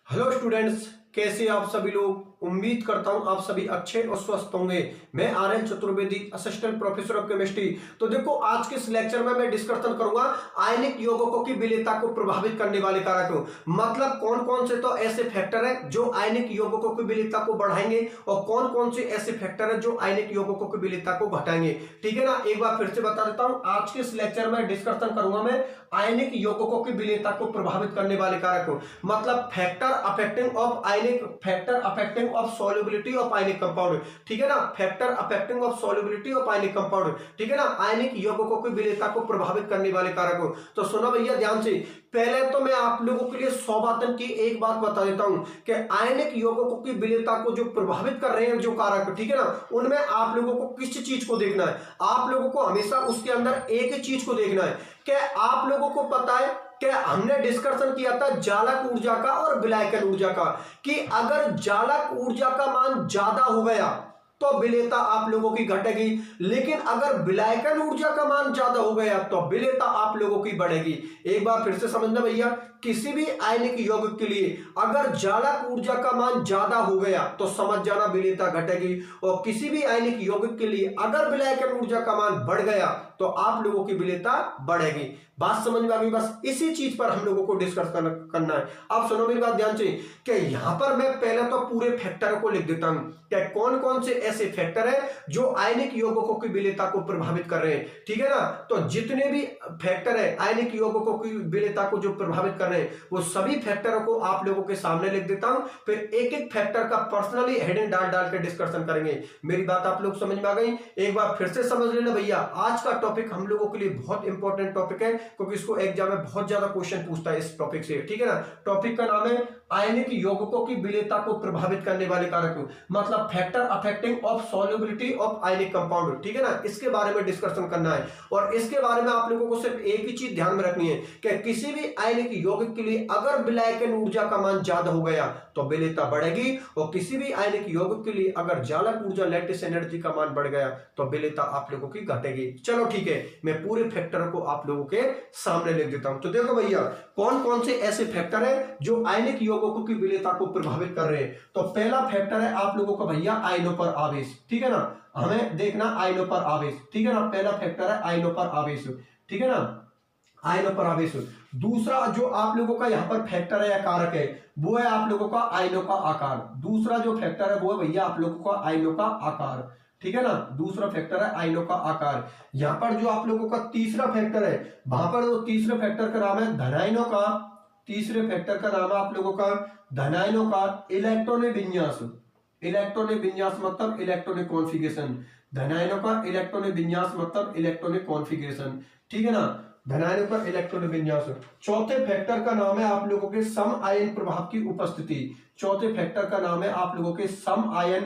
Hello students, कैसे आप सभी लोग। उम्मीद करता हूं आप सभी अच्छे और स्वस्थ होंगे। मैं Aryan Chaturvedi, assistant professor of chemistry. तो देखो, आज के इस लेक्चर में मैं डिस्कशन करूंगा आयनिक यौगिकों की विलेयता को प्रभावित करने वाले कारक। मतलब कौन कौन से तो ऐसे फैक्टर है जो आयनिक यौगिकों की विलेयता को बढ़ाएंगे और कौन कौन से ऐसे फैक्टर है जो आयनिक यौगिकों की विलेयता को घटाएंगे। ठीक है ना। एक बार फिर से बता देता हूं, आज के इस लेक्चर में डिस्कशन करूंगा मैं आयनिक यौगिकों की विलेयता को प्रभावित करने वाले कारक। मतलब factor affecting of solubility of ionic compound. ठीक है ना। Factor affecting of solubility of ionic compound. ठीक है ना। आयनिक यौगिकों की विलेयता को प्रभावित करने वाले कारक। तो सुनो भैया ध्यान से। पहले तो मैं आप लोगों के लिए सौभातन की एक बात बता देता हूं कि आयनिक यौगिकों की विलेयता को जो प्रभावित कर रहे हैं जो कारक, ठीक है ना, उनमें आप लोगों को किस चीज को देखना है। आप लोगों को हमेशा उसके अंदर एक ही चीज को देखना है कि आप लोगों को पता है कि हमने डिस्कशन किया था जालक ऊर्जा का और विलायकन ऊर्जा का, कि अगर जालक ऊर्जा का मान ज्यादा हो गया तो विलेयता आप लोगों की घटेगी, लेकिन अगर विलायकन ऊर्जा का मान ज्यादा हो गया तो विलेयता आप लोगों की बढ़ेगी। एक बार फिर से समझना भैया, किसी भी आयनिक यौगिक के लिए अगर जालक ऊर्जा का मान ज्यादा हो गया तो समझ जाना विलेयता घटेगी, और किसी भी आयनिक यौगिक के लिए अगर विलायकन ऊर्जा का मान बढ़ गया तो आप लोगों की विलेयता बढ़ेगी। बात समझ में आ गई। बस इसी चीज पर हम लोगों को डिस्कस करना है। अब सुनो मेरी बात ध्यान से कि यहां पर मैं पहले तो पूरे फैक्टर को लिख देता हूं कि कौन कौन से ऐसे फैक्टर है जो आयनिक यौगिकों की विलेयता को प्रभावित कर रहे हैं। ठीक है ना। तो जितने भी फैक्टर है आयनिक यौगिकों की विलेयता को जो प्रभावित कर रहे हैं वो सभी फैक्टरों को आप लोगों के सामने लिख देता हूं। फिर एक एक फैक्टर का पर्सनली हेडिंग डाल डाल के डिस्कशन करेंगे। मेरी बात आप लोग समझ में आ गई। एक बार फिर से समझ लेना भैया, आज का टॉपिक हम लोगों के लिए बहुत इंपॉर्टेंट टॉपिक है, क्योंकि इसको एग्जाम में बहुत ज्यादा क्वेश्चन पूछता है इस टॉपिक से। ठीक है ना। टॉपिक का नाम है आयनिक यौगिकों की विलेयता को प्रभावित करने वाले कारक, मतलब factor affecting of solubility of ionic compound. ठीक है ना। इसके बारे में डिस्कशन करना है, और इसके बारे में आप लोगों को सिर्फ एक ही चीज ध्यान में रखनी है कि किसी भी आयनिक यौगिक के लिए अगर विलायकन ऊर्जा का मान ज्यादा हो गया तो विलेयता बढ़ेगी, और किसी भी आयनिक यौगिक के लिए अगर जालक ऊर्जा लैटिस एनर्जी का मान बढ़ गया तो विलेयता आप लोगों की घटेगी। चलो ठीक है, मैं पूरे फैक्टर को आप लोगों के सामने लिख देता हूं। तो देखो भैया, कौन कौन से ऐसे फैक्टर है जो आयनिक यौगिकों की विलेयता को प्रभावित कर रहे हैं। तो पहला फैक्टर है आप लोगों का भैया आयनों पर आवेश। ठीक है ना। हमें देखना आयनों पर आवेश। ठीक है ना। पहला फैक्टर है आयनों पर आवेश। ठीक है ना। आयनों पर आवेश। दूसरा जो आप लोगों का यहाँ पर फैक्टर है या कारक है वो है आप लोगों का आयनों का आकार। दूसरा जो फैक्टर है वो है भैया आप लोगों का आयनों का आकार। ठीक है ना। दूसरा फैक्टर है आयनों का आकार। यहां पर जो आप लोगों का तीसरा फैक्टर है, वहां पर वो तीसरे फैक्टर का नाम है धनायनों का। तीसरे फैक्टर का नाम है आप लोगों का धनायनों का इलेक्ट्रॉनिक विन्यास। इलेक्ट्रॉनिक विन्यास मतलब इलेक्ट्रॉनिक कॉन्फ़िगरेशन। धनायनों का इलेक्ट्रॉनिक विन्यास मतलब इलेक्ट्रॉनिक कॉन्फ़िगरेशन। ठीक है ना। धनायनों का इलेक्ट्रॉनिक विन्यास। चौथे फैक्टर का नाम है आप लोगों के सम आयन प्रभाव की उपस्थिति। चौथे फैक्टर का नाम है आप लोगों के सम आयन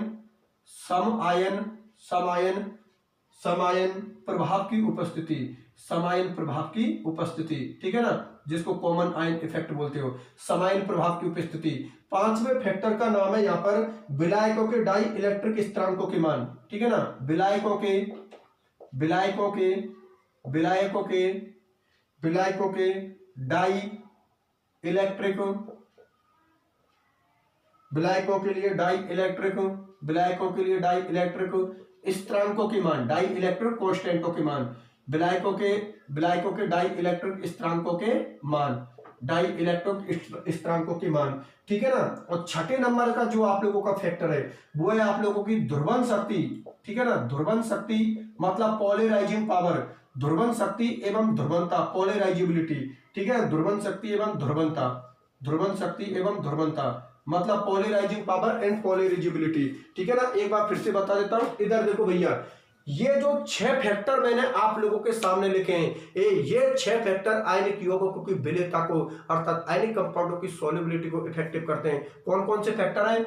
प्रभाव की उपस्थिति। समायन प्रभाव की उपस्थिति। ठीक है ना। जिसको कॉमन आयन इफेक्ट बोलते हो, समायन प्रभाव की उपस्थिति। पांचवें फैक्टर का नाम है यहां पर विलायकों के डाई इलेक्ट्रिक स्थिरांकों के मान। ठीक है ना। विलायकों के डाई इलेक्ट्रिक, विलायकों के लिए डाई इलेक्ट्रिक स्थिरांकों के मान, डाई इलेक्ट्रिक कांस्टेंटों के मान। विलायकों के डाई इलेक्ट्रिक स्थिरांकों के मान, डाई इलेक्ट्रिक स्थिरांकों के मान। ठीक है ना। और छठे नंबर का जो आप लोगों का फैक्टर है वो है आप लोगों की ध्रुवन शक्ति। ठीक है ना। ध्रुवन शक्ति मतलब पोलराइजिंग पावर। ध्रुवन शक्ति एवं ध्रुवंता, पोलराइजिबिलिटी। ठीक है। ध्रुवन शक्ति एवं ध्रुवंता मतलब पोलराइजिंग पावर एंड पोलराइजिबिलिटी। ठीक है ना। एक बार फिर से बता देता हूं, इधर देखो भैया, ये जो 6 फैक्टर मैंने आप लोगों के सामने लिखे हैं, ये 6 फैक्टर आयनिक यौगिकों की विलेयता को अर्थात आयनिक कंपाउंडों की सॉल्युबिलिटी को इफेक्टिव करते हैं। कौन कौन से फैक्टर हैं?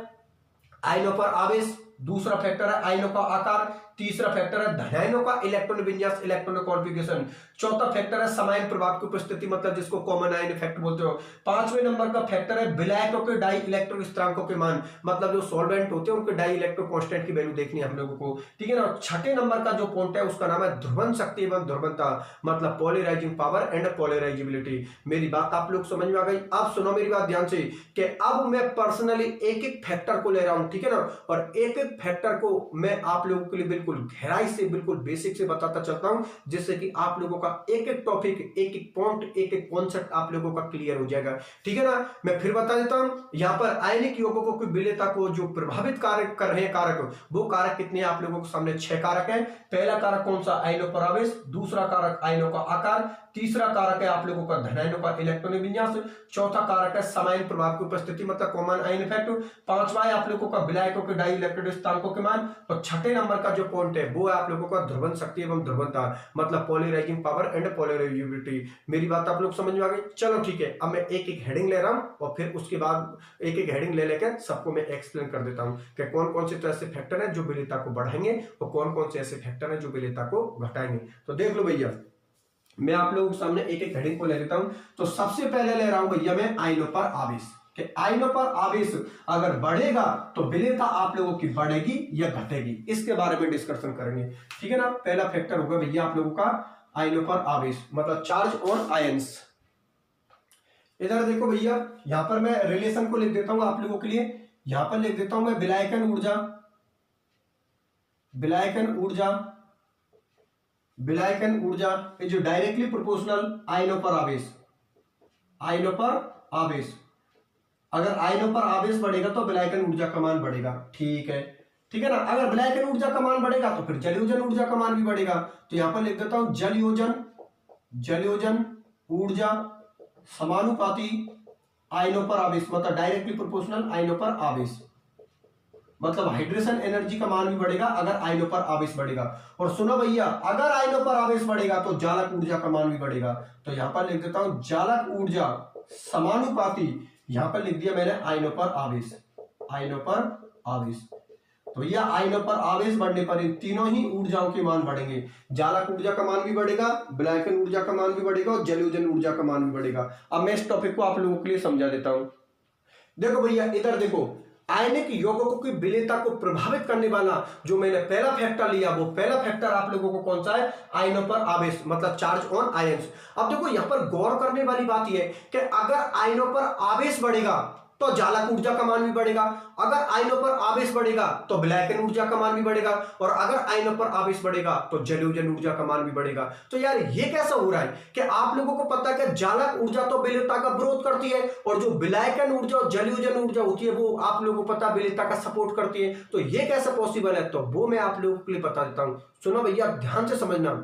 आयनों पर आवेश, दूसरा फैक्टर है आयनों का आकार, तीसरा फैक्टर है धनायनों का इलेक्ट्रॉन विन्यास, इलेक्ट्रॉन कॉन्फ़िगरेशन, चौथा फैक्टर है समान प्रभाव की उपस्थिति, मतलब जिसको कॉमन आयन इफेक्ट बोलते हो। पांचवें नंबर का फैक्टर है विलायकों के डाई इलेक्ट्रिक स्थिरांकों के मान, मतलब जो सॉल्वेंट होते हैं उनके डाई इलेक्ट्रो कांस्टेंट की वैल्यू देखनी है हम लोगों को, ठीक है ना। और छठे नंबर का जो पॉइंट है उसका नाम है ध्रुवन शक्ति एवं ध्रुवणता, मतलब पोलराइजिंग पावर एंड पोलराइजेबिलिटी। मेरी बात आप लोग समझ में आ गई। अब सुनो मेरी बात ध्यान से कि अब मैं पर्सनली एक एक फैक्टर को ले रहा हूं, ठीक है ना, और एक एक फैक्टर को मैं आप लोगों के लिए बिल्कुल गहराई से, बिल्कुल बेसिक से बताता चलता हूं, जिससे कि आप लोगों का एक एक टॉपिक, एक एक पॉइंट, एक एक कॉन्सेप्ट आप लोगों का क्लियर हो जाएगा, ठीक है ना। मैं फिर बता देता हूं, यहां पर आयनिक यौगिकों की विलेयता को जो प्रभावित कारक कर रहे हैं कारक, वो कारक कितने आपलोगों के सामने 6 कारक हैं। पहला कारक कौन सा, आयनों पर आवेश, दूसरा कारक आयनों का आकार, तीसरा कारक है आप लोगों का धनायनों का इलेक्ट्रॉन विन्यास, चौथा कारक है समान प्रभाव की उपस्थिति, मतलब कॉमन आयन इफेक्ट, पांचवा है आप लोगों का विलायकों के डाई इलेक्ट्रिक स्थिरांकों के मान, और छठे नंबर का जो पॉइंट है वो है आप लोगों का ध्रुवन शक्ति एवं ध्रुवणता, मतलब पोलराइजिंग पावर एंड पोलराइजेबिलिटी। मेरी बात आप लोग समझ में आ गई। चलो ठीक है, अब मैं एक एक हेडिंग ले रहा हूं और फिर उसके बाद एक एक हेडिंग ले लेकर सबको मैं एक्सप्लेन कर देता हूं कि कौन कौन से तो ऐसे फैक्टर हैं जो विलेयता को बढ़ाएंगे और कौन कौन से ऐसे फैक्टर हैं जो विलेयता को घटाएंगे। तो देख लो भैया, मैं आप लोगों के सामने एक एक हेडिंग को ले लेता हूं। तो सबसे पहले ले रहा हूं भैया मैं आयनों पर आवेश, कि आयनों पर आवेश अगर बढ़ेगा तो विलेयता आप लोगों की बढ़ेगी या घटेगी, इसके बारे में डिस्कशन करेंगे, ठीक है ना। पहला फैक्टर होगा भैया आप लोगों का आयनों पर आवेश, मतलब चार्ज ऑन आयंस। इधर देखो भैया, यहां पर मैं रिलेशन को लिख देता हूं आप लोगों के लिए, यहां पर लिख देता हूं मैं विलायकन ऊर्जा, विलायकन ऊर्जा, विलायकन ऊर्जा जो डायरेक्टली प्रोपोर्शनल आयनों पर आवेश, आयनों पर आवेश। अगर आयनों पर आवेश बढ़ेगा तो विलायकन ऊर्जा का मान बढ़ेगा, ठीक है, ठीक है ना। अगर विलायकन ऊर्जा का मान बढ़ेगा तो फिर जलयोजन ऊर्जा का मान भी बढ़ेगा। तो यहां पर लिख देता हूं जलयोजन, जलयोजन ऊर्जा समानुपाती आयनों पर आवेश, मतलब डायरेक्टली प्रोपोर्शनल आयनों पर आवेश, मतलब हाइड्रेशन एनर्जी का मान भी बढ़ेगा अगर आयनों पर आवेश बढ़ेगा। और सुनो भैया, अगर आयनों पर आवेश बढ़ेगा तो जालक ऊर्जा का मान भी बढ़ेगा। तो यहां पर लिख देता हूं जालक ऊर्जा समानुपाती, यहां पर लिख दिया मैंने आयनों पर आवेश, आयनों पर आवेश। तो भैया आयनों पर आवेश बढ़ने पर इन तीनों ही ऊर्जाओं के मान बढ़ेंगे, जालक ऊर्जा का मान भी बढ़ेगा, विलायकन ऊर्जा का मान भी बढ़ेगा और जलयोजन ऊर्जा का मान भी बढ़ेगा। अब मैं इस टॉपिक को आप लोगों के लिए समझा देता हूं। देखो भैया इधर देखो, आयनिक यौगिकों की विलेयता को प्रभावित करने वाला जो मैंने पहला फैक्टर लिया, वो पहला फैक्टर आप लोगों को कौन सा है, आयनों पर आवेश, मतलब चार्ज ऑन आयंस। अब देखो यहां पर गौर करने वाली बात यह है कि अगर आयनों पर आवेश बढ़ेगा तो जालक ऊर्जा का मान भी बढ़ेगा, अगर आयनों पर आवेश बढ़ेगा तो विलायकन ऊर्जा का मान भी बढ़ेगा, और अगर आयनों पर आवेश बढ़ेगा तो जलयोजन ऊर्जा का मान भी बढ़ेगा। तो यार ये कैसा हो रहा है कि आप लोगों को पता है कि जालक ऊर्जा तो विलेयता का विरोध करती है, और जो विलायकन ऊर्जा और जलयोजन ऊर्जा होती है वो आप लोगों को पता है विलेयता का सपोर्ट करती है। तो ये कैसे पॉसिबल है, तो वो मैं आप लोगों के लिए बता देता हूं। सुनो भैया ध्यान से समझना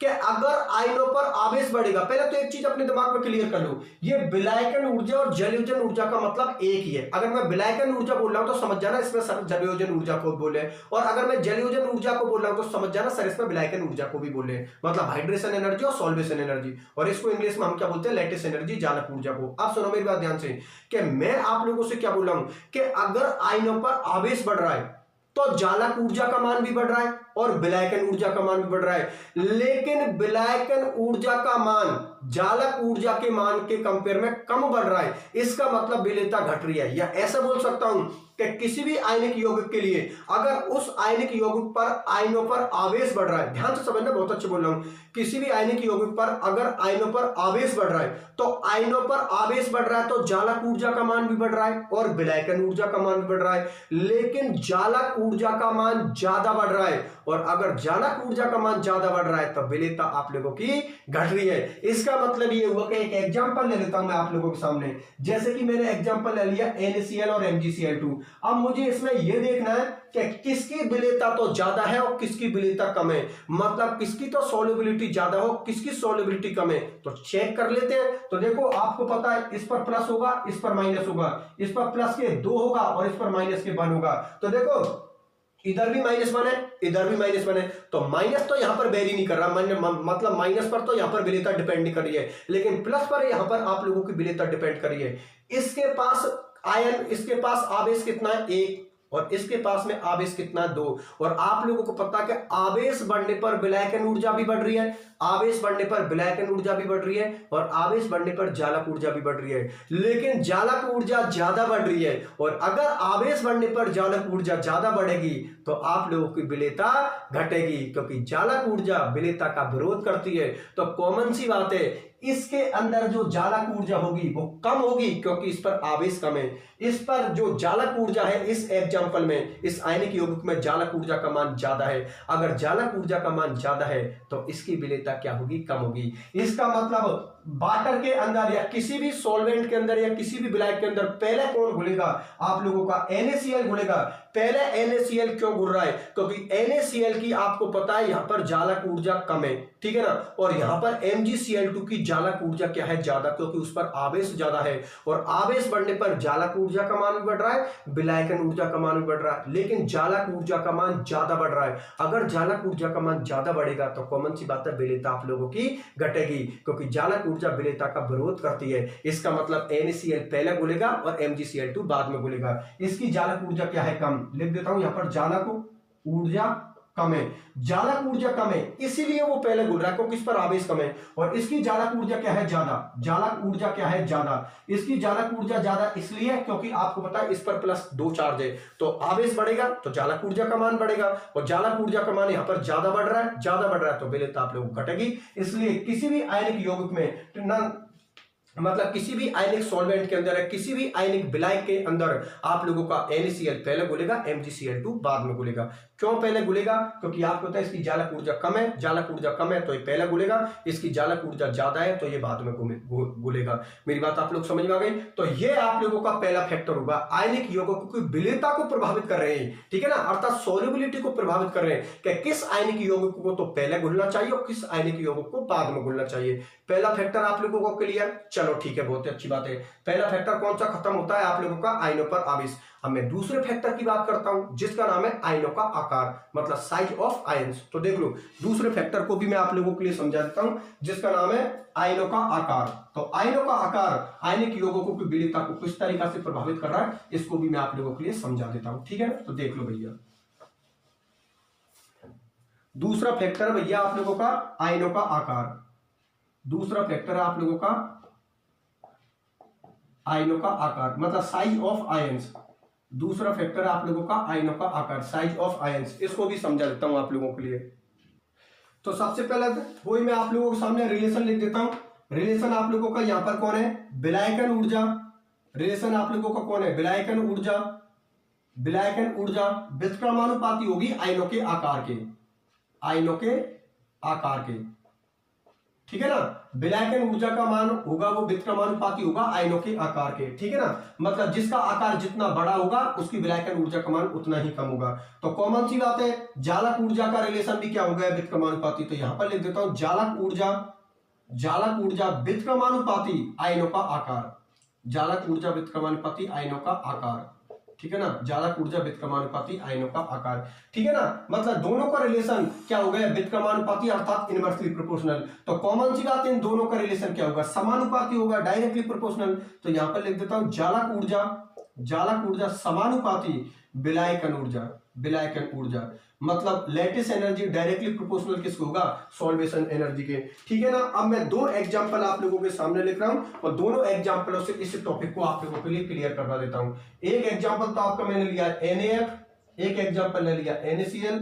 कि अगर आयनों पर आवेश बढ़ेगा, पहले तो एक चीज अपने दिमाग में क्लियर कर लो, ये विलायकन ऊर्जा और जलयोजन ऊर्जा का मतलब एक ही है। अगर मैं विलायकन ऊर्जा बोल रहा हूं तो समझ जाना इसमें सर जलयोजन ऊर्जा को बोले, और अगर मैं जलयोजन ऊर्जा को बोल रहा हूं तो समझ जाना सर इसमें विलायकन ऊर्जा को भी बोले, मतलब हाइड्रेशन एनर्जी और सॉल्वेशन एनर्जी, और इसको इंग्लिश में हम क्या बोलते हैं, लैटिस एनर्जी, जालक ऊर्जा को। अब सुनो मेरी बात ध्यान से कि मैं आप लोगों से क्या बोल रहा हूं कि अगर आयनों पर आवेश बढ़ रहा है तो जालक ऊर्जा का मान भी बढ़ रहा है और विलायकन ऊर्जा का मान भी बढ़ रहा है, लेकिन विलायकन ऊर्जा का मान जालक ऊर्जा के मान के कंपेयर में कम बढ़ रहा है। इसका मतलब विलेयता घट रही है, या ऐसा बोल सकता हूं कि किसी भी आयनिक यौगिक के लिए अगर उस आयनिक यौगिक पर आयनों पर आवेश बढ़ रहा है, ध्यान से समझना, बहुत अच्छे बोल रहा हूं, किसी भी आयनिक यौगिक पर अगर आयनों पर आवेश बढ़ रहा है तो आयनों पर आवेश बढ़ रहा है तो जालक ऊर्जा का मान भी बढ़ रहा है और विलायकन ऊर्जा का मान भी बढ़ रहा है, लेकिन जालक ऊर्जा का मान ज्यादा बढ़ रहा है, और अगर जालक ऊर्जा का मान ज्यादा बढ़ रहा है तो विलेयता आप लोगों की घट रही है। इसका मतलब ये हुआ कि एक एग्जांपल ले लेता हूं मैं आप लोगों के सामने, जैसे कि मैंने एग्जांपल ले लिया NaCl और MgCl2। अब मुझे इसमें यह देखना है कि किसकी विलेयता तो ज्यादा है और किसकी विलेयता कम है, मतलब किसकी तो सॉल्युबिलिटी ज्यादा हो, किसकी सॉल्युबिलिटी कम है। तो चेक कर लेते हैं। तो देखो आपको पता है इस पर प्लस होगा, इस पर माइनस होगा, इस पर प्लस के 2 होगा और इस पर माइनस के 1 होगा। तो देखो इधर भी -1 है, इधर भी -1 है, तो माइनस तो यहां पर वेरी नहीं कर रहा, मतलब माइनस पर तो यहां पर विलेयता डिपेंड नहीं कर रही है, लेकिन प्लस पर यहां पर आप लोगों की विलेयता डिपेंड कर रही है। इसके पास आयन, इसके पास आवेश कितना है 1 और इसके पास में आवेश कितना है 2। और आप लोगों को पता है कि आवेश बढ़ने पर विलायकन ऊर्जा भी बढ़ रही है, आवेश बढ़ने पर विलायकन ऊर्जा भी बढ़ रही है और आवेश बढ़ने पर जालक ऊर्जा भी बढ़ रही है। लेकिन जालक ऊर्जा ज्यादा बढ़ रही है और अगर आवेश बढ़ने पर जालक ऊर्जा ज्यादा बढ़ेगी तो आप लोगों की विलेयता घटेगी, क्योंकि जालक ऊर्जा विलेयता का विरोध करती है। तो कॉमन सी बात है, इसके अंदर जो जालक ऊर्जा होगी वो कम होगी क्योंकि इस पर आवेश कम है। इस पर जो जालक ऊर्जा है, इस एग्जांपल में इस आयनिक यौगिक में जालक ऊर्जा का मान ज्यादा है। अगर जालक ऊर्जा का मान ज्यादा है तो इसकी विलेयता क्या होगी, कम होगी। इसका मतलब वाटर के अंदर या किसी भी सॉल्वेंट के अंदर या किसी भी विलायक के अंदर पहले कौन घुलेगा, आप लोगों का NaCl घुलेगा। पहले NaCl क्यों घुल रहा है, क्योंकि NaCl की आपको पता है यहां पर जालक ऊर्जा कम है, ठीक है ना। और यहां पर MgCl2 की जालक ऊर्जा क्या है, ज्यादा, क्योंकि उस पर आवेश ज्यादा है और आवेश बढ़ने पर जालक ऊर्जा का मान भी बढ़ रहा है, विलायकन ऊर्जा का मान भी बढ़ रहा है, लेकिन जालक ऊर्जा का मान ज्यादा बढ़ रहा है। अगर जालक ऊर्जा का मान ज्यादा बढ़ेगा तो कॉमन सी बात है, विलेयता आप लोगों की घटेगी, क्योंकि जालक ऊर्जा विलेयता का विरोध करती है। इसका मतलब NaCl पहले घुलेगा और MgCl2 बाद में घुलेगा। इसकी जालक ऊर्जा क्या है, कम। लिख देता हूं यहां पर जालक ऊर्जा कम है, जालक ऊर्जा कम है इसीलिए वो पहले घुल रहा है, क्योंकि इस पर आवेश कम है। और इसकी जालक ऊर्जा क्या है, ज्यादा। जालक ऊर्जा क्या है, ज्यादा। इसकी जालक ऊर्जा ज्यादा इसलिए क्योंकि आपको पता है इस पर +2 चार्ज है, तो आवेश बढ़ेगा तो जालक ऊर्जा का मान बढ़ेगा और जालक ऊर्जा का मान यहां पर ज्यादा बढ़ रहा है, ज्यादा बढ़ रहा है तो विलेयता आप लोगों को घटेगी। इसलिए किसी भी आयनिक यौगिक में मतलब किसी भी आयनिक सॉल्वेंट के अंदर है, किसी भी आयनिक विलायक के अंदर आप लोगों का NaCl पहले घुलेगा, MgCl2 बाद में घुलेगा। क्यों पहले घुलेगा, क्योंकि आपको पता है इसकी जालक ऊर्जा कम है, जालक ऊर्जा कम है तो ये पहले घुलेगा, इसकी जालक ऊर्जा ज्यादा है तो ये बाद में घुलेगा। मेरी बात आप लोग समझ में आ गई। तो ये आप लोगों का पहला फैक्टर होगा, आयनिक यौगिकों की विलेयता को प्रभावित कर रहे हैं, ठीक है ना, अर्थात सोल्युबिलिटी को प्रभावित कर रहे हैं कि किस आयनिक यौगिक को तो पहले घुलना चाहिए और किस आयनिक यौगिक को बाद में घुलना चाहिए। पहला फैक्टर आप लोगों को क्लियर, चलो ठीक है, बहुत अच्छी बात है। पहला फैक्टर कौन सा खत्म होता है, आप लोगों का आयनों पर आवेश। अब मैं दूसरे फैक्टर की बात करता हूं जिसका नाम है आयनों का आकार, मतलब साइज ऑफ आयंस। तो देख लो दूसरे फैक्टर को भी मैं आप लोगों के लिए समझा देता हूं जिसका नाम है आयनों का आकार। तो आयनों का आकार आयनिक यौगिकों की विलेयता को किस तरीका से प्रभावित कर रहा है इसको भी मैं आप लोगों के लिए समझा देता हूं, ठीक है। तो देख लो भैया, दूसरा फैक्टर भैया आप लोगों का आयनों का आकार। दूसरा फैक्टर आप लोगों का आयनों का आकार, मतलब साइज ऑफ आयंस। दूसरा फैक्टर आप लोगों का आयनों का आकार, साइज ऑफ आयंस। इसको भी समझा देता हूं आप लोगों के लिए। तो सबसे पहले वही मैं आप लोगों के सामने रिलेशन लिख देता हूं। रिलेशन आप लोगों का यहां पर कौन है, विलायकन ऊर्जा। रिलेशन आप लोगों का कौन है, विलायकन ऊर्जा। विलायकन ऊर्जा व्युत्क्रमानुपाती होगी आयनों के आकार के, आयनों के आकार के, ठीक है ना। विलायकन ऊर्जा का मान होगा वो व्युत्क्रमानुपाती होगा आयनों के आकार के, ठीक है ना। मतलब जिसका आकार जितना बड़ा होगा उसकी विलायकन ऊर्जा का मान उतना ही कम होगा। तो कॉमन सी बात है, जालक ऊर्जा का रिलेशन भी क्या हो गया, व्युत्क्रमानुपाती। तो यहां पर लिख देता हूं जालक ऊर्जा, जालक ऊर्जा व्युत्क्रमानुपाती आयनों का आकार, जालक ऊर्जा व्युत्क्रमानुपाती आयनों का आकार, ठीक है ना। जालक ऊर्जा व्युत्क्रमानुपाती आयनों का आकार, ठीक है ना। मतलब दोनों का रिलेशन क्या हो गया, व्युत्क्रमानुपाती अर्थात इनवर्सली प्रोपोर्शनल। तो कॉमन सी बात, इन दोनों का रिलेशन क्या होगा, समानुपाती होगा, डायरेक्टली प्रोपोर्शनल। तो यहां पर लिख देता हूं जालक ऊर्जा, जालक ऊर्जा समानुपाती विलायकन ऊर्जा, विलायकन ऊर्जा। मतलब लेटिस एनर्जी डायरेक्टली प्रोपोर्शनल किसको होगा, सॉल्वेशन एनर्जी के, ठीक है ना। अब मैं दो एग्जांपल आप लोगों के सामने लिख रहा हूं और दोनों एग्जांपलों से इस टॉपिक को आप लोगों के लिए क्लियर करवा देता हूं। एक एग्जांपल तो आपका मैंने लिया NaF, एक एग्जांपल ले लिया NaCl,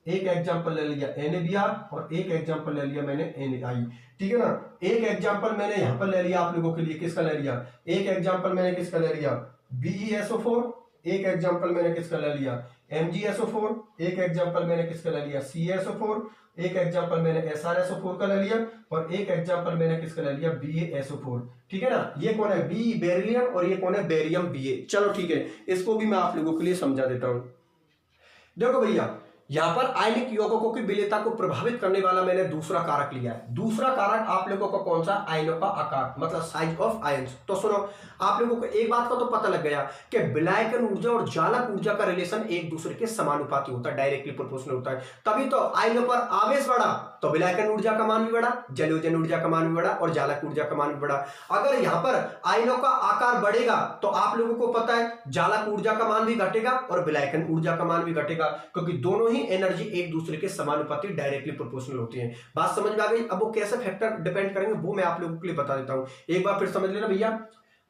एक एग्जांपल ले लिया NaBr और एक एग्जांपल ले लिया मैंने NaI, ठीक है ना। एक एग्जांपल मैंने यहां पर ले लिया आप लोगों के लिए, किसका ले लिया, एक एग्जांपल मैंने किसका ले लिया, BeSO4, एक एग्जांपल मैंने किसका ले लिया MgSO4, एक एग्जांपल मैंने किसका ले लिया CaSO4, एक एग्जांपल मैंने SrSO4 का ले लिया और एक एग्जांपल मैंने किसका ले लिया BaSO4, ठीक है ना। ये कौन है, बी बेरिलियम और ये कौन है, बेरियम Ba। चलो ठीक है, इसको भी मैं आप लोगों के लिए समझा देता हूं। देखो भैया, यहां पर आयनिक यौगिकों की विलेयता को प्रभावित करने वाला मैंने दूसरा कारक लिया है। दूसरा कारक आप लोगों को कौन सा, आयनों का आकार, मतलब साइज ऑफ आयंस। तो सुनो, आप लोगों को एक बात का तो पता लग गया कि विलायकन ऊर्जा और जालक ऊर्जा का रिलेशन एक दूसरे के समानुपाती होता है, डायरेक्टली प्रोपोर्शनल होता है। तभी तो आयनों पर आवेश बढ़ा तो विलायकन ऊर्जा का मान भी बढ़ा, जलयोजन ऊर्जा का मान भी बढ़ा और जालक ऊर्जा का मान भी बढ़ा। अगर यहां पर आयनों का आकार बढ़ेगा तो आप लोगों को पता है जालक ऊर्जा का मान भी घटेगा और विलायकन ऊर्जा का मान भी घटेगा, क्योंकि दोनों ही एनर्जी एक दूसरे के समानुपाती, डायरेक्टली प्रोपोर्शनल होती है। बात समझ में आ गई? अब वो कैसे फैक्टर डिपेंड करेंगे वो मैं आप लोगों के लिए बता देता हूं। एक बार फिर समझ लेना भैया,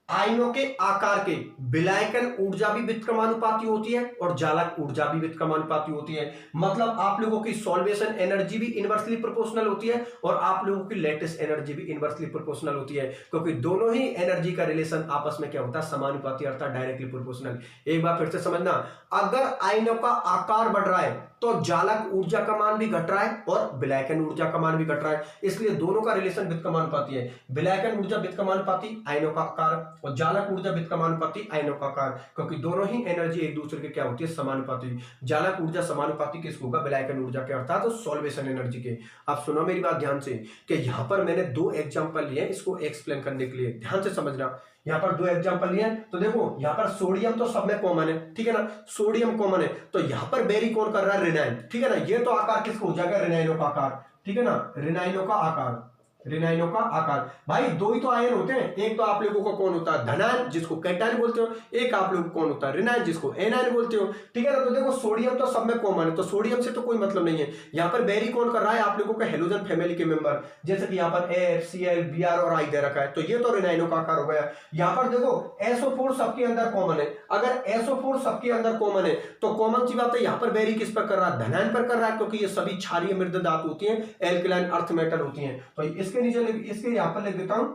आयनों के आकार के विलायकन ऊर्जा भी व्युत्क्रमानुपाती होती है और जालक ऊर्जा भी व्युत्क्रमानुपाती होती है। मतलब आप लोगों की सॉल्वेशन एनर्जी भी इनवर्सली प्रोपोर्शनल होती है और आप लोगों की लेटेस्ट एनर्जी भी इनवर्सली प्रोपोर्शनल होती है, क्योंकि दोनों ही एनर्जी का रिलेशन आपस में क्या होता है, समानुपाती, अर्थात डायरेक्टली प्रोपोर्शनल। एक बार फिर से समझना, अगर आयनों का आकार बढ़ रहा है तो जालक ऊर्जा का मान भी घट रहा है और विलायकन ऊर्जा का मान भी घट रहा है, इसलिए दोनों का रिलेशन व्युत्क्रमानुपाती है। विलायकन ऊर्जा व्युत्क्रमानुपाती आयनों का आकार और जालक ऊर्जा व्युत्क्रमानुपाती आयनों का आकार, क्योंकि दोनों ही एनर्जी एक दूसरे के क्या होती है, समानुपाती। जालक ऊर्जा समानुपाती किसको होगा, विलायकन ऊर्जा के, अर्थात सॉल्वेशन एनर्जी के। अब सुनो मेरी बात ध्यान से कि यहां पर मैंने दो एग्जांपल लिए इसको एक्सप्लेन करने के लिए, ध्यान से समझना। यहां पर दो एग्जांपल लिए हैं, तो देखो यहां पर सोडियम तो सब में कॉमन है, ठीक है ना, सोडियम कॉमन है, तो यहां पर बेरी कौन कर रहा है, रिनाइन, ठीक है ना। ये तो आकार किसको हो जाएगा, रिनाइनों का आकार, ठीक है ना, रिनाइनों का आकार, रिनाइनों का आकार। भाई दो ही तो आयन होते हैं, एक तो आप लोगों को कौन होता है, धनायन जिसको कैटायन बोलते हो, एक आप लोग कौन होता है, ऋणायन जिसको एनायन बोलते हो, ठीक है ना। तो देखो सोडियम तो सब में कॉमन है, तो सोडियम से तो कोई मतलब नहीं है। यहाँ पर बेरी कौन कर रहा है, आप लोगों का हेलोजन फैमिली के मेंबर, जैसे कि यहाँ पर AFCl Br और I दे रखा है, तो ये तो रिनाइनों का आकार हो गया। यहाँ पर देखो SO4 सबके अंदर कॉमन है, अगर SO4 सबके अंदर कॉमन है तो कॉमन सी बात है यहाँ पर बेरी किस पर कर रहा है, धनायन पर कर रहा है, क्योंकि ये सभी क्षारीय मृद धातु होती है, एल्कलाइन अर्थ मेटल होती है। तो इसके नीचे इसके यहां पर लिख देता हूं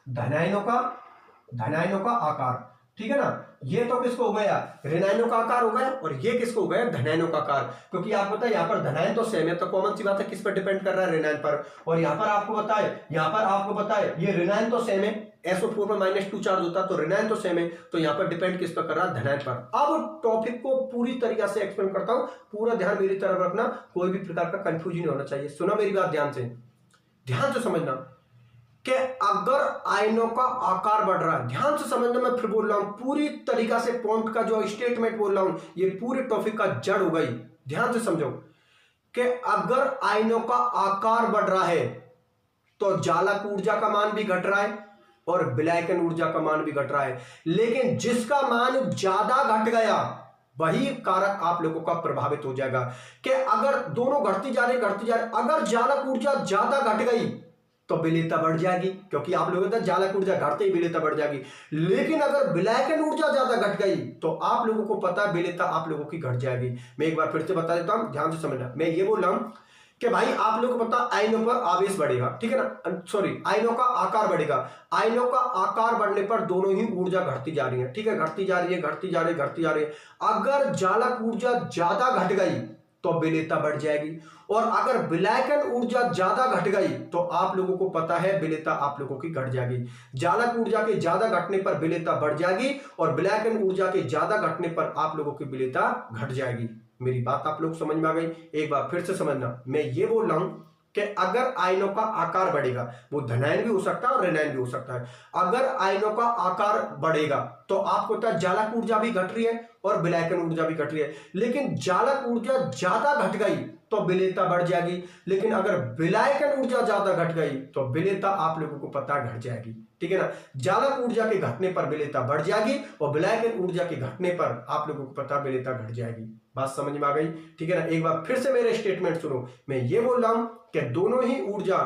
धनायनों का आकार, ठीक है ना। ये तो किसको हो गया, ऋणायनों का आकार हो गया, और ये किसको हो गया, धनायनों का आकार, क्योंकि आप पता है यहाँ पर धनायन तो सेम है, तो कॉमन सी बात है किस पर डिपेंड कर रहा है, ऋणायन पर। और यहाँ पर आपको बताए ये ऋणायन तो सेम है, SO4 पर -2 चार्ज होता है, तो ऋणायन तो सेम है, तो यहाँ पर डिपेंड किस पर कर रहा है, धनायन पर। अब टॉपिक को पूरी तरीके से एक्सप्लेन करता हूं, पूरा ध्यान मेरी तरफ रखना, कोई भी प्रकार का कंफ्यूजन नहीं होना चाहिए। सुना मेरी बात ध्यान से समझना कि अगर आयनों का आकार बढ़ रहा है, ध्यान से समझना, मैं फिर बोल रहा हूं, पूरी तरीका से पॉइंट का जो स्टेटमेंट बोल रहा हूं ये पूरे टॉपिक का जड़ हो गई। ध्यान से समझो कि अगर आयनों का आकार बढ़ रहा है तो जालक ऊर्जा का मान भी घट रहा है और विलायकन ऊर्जा का मान भी घट रहा है, लेकिन जिसका मान ज्यादा घट गया वही कारक आप लोगों का प्रभावित हो जाएगा। कि अगर दोनों घटती जा रही, अगर जालक ऊर्जा ज्यादा घट गई तो विलेयता बढ़ जाएगी, क्योंकि आप लोगों का जालक ऊर्जा घटते ही विलेयता बढ़ जाएगी। लेकिन अगर विलायकन ऊर्जा ज्यादा घट गई तो आप लोगों को पता है विलेयता आप लोगों की घट जाएगी। मैं एक बार फिर से बता देता हूं, ध्यान से समझना। मैं ये बोल रहा हूं कि भाई आप लोगों को पता आयनों पर आवेश बढ़ेगा, ठीक है ना, सॉरी आयनों का आकार बढ़ेगा। आयनों का आकार बढ़ने पर दोनों ही ऊर्जा घटती जा रही है, ठीक है, घटती जा रही है। अगर जालक ऊर्जा ज्यादा घट गई तो विलेयता बढ़ जाएगी, और अगर विलायकन ऊर्जा ज्यादा घट गई तो आप लोगों को पता है विलेयता आप लोगों की घट जाएगी। जालक ऊर्जा के ज्यादा घटने पर विलेयता बढ़ जाएगी और विलायकन ऊर्जा के ज्यादा घटने पर आप लोगों की विलेयता घट जाएगी। मेरी बात आप लोग समझ में आ गई? एक बार फिर से समझना, मैं ये बोल रहा हूं कि अगर आयनों का आकार बढ़ेगा, वो धनायन भी हो सकता है और ऋणायन भी हो सकता है। अगर आयनों का आकार बढ़ेगा तो आपको पता है जालक ऊर्जा भी घट रही है और विलायकन ऊर्जा भी घट रही है, लेकिन जालक ऊर्जा ज्यादा घट गई तो विलेयता बढ़ जाएगी, लेकिन अगर विलायकन ऊर्जा ज्यादा घट गई तो विलेयता आप लोगों को पता घट जाएगी, ठीक है ना। जालक ऊर्जा के घटने पर विलेयता बढ़ जाएगी और विलायकन ऊर्जा के घटने पर आप लोगों को पता विलेयता घट जाएगी। बात समझ में आ गई, ठीक है ना। एक बार फिर से मेरे स्टेटमेंट सुनो, मैं ये बोल रहा हूं कि दोनों ही ऊर्जा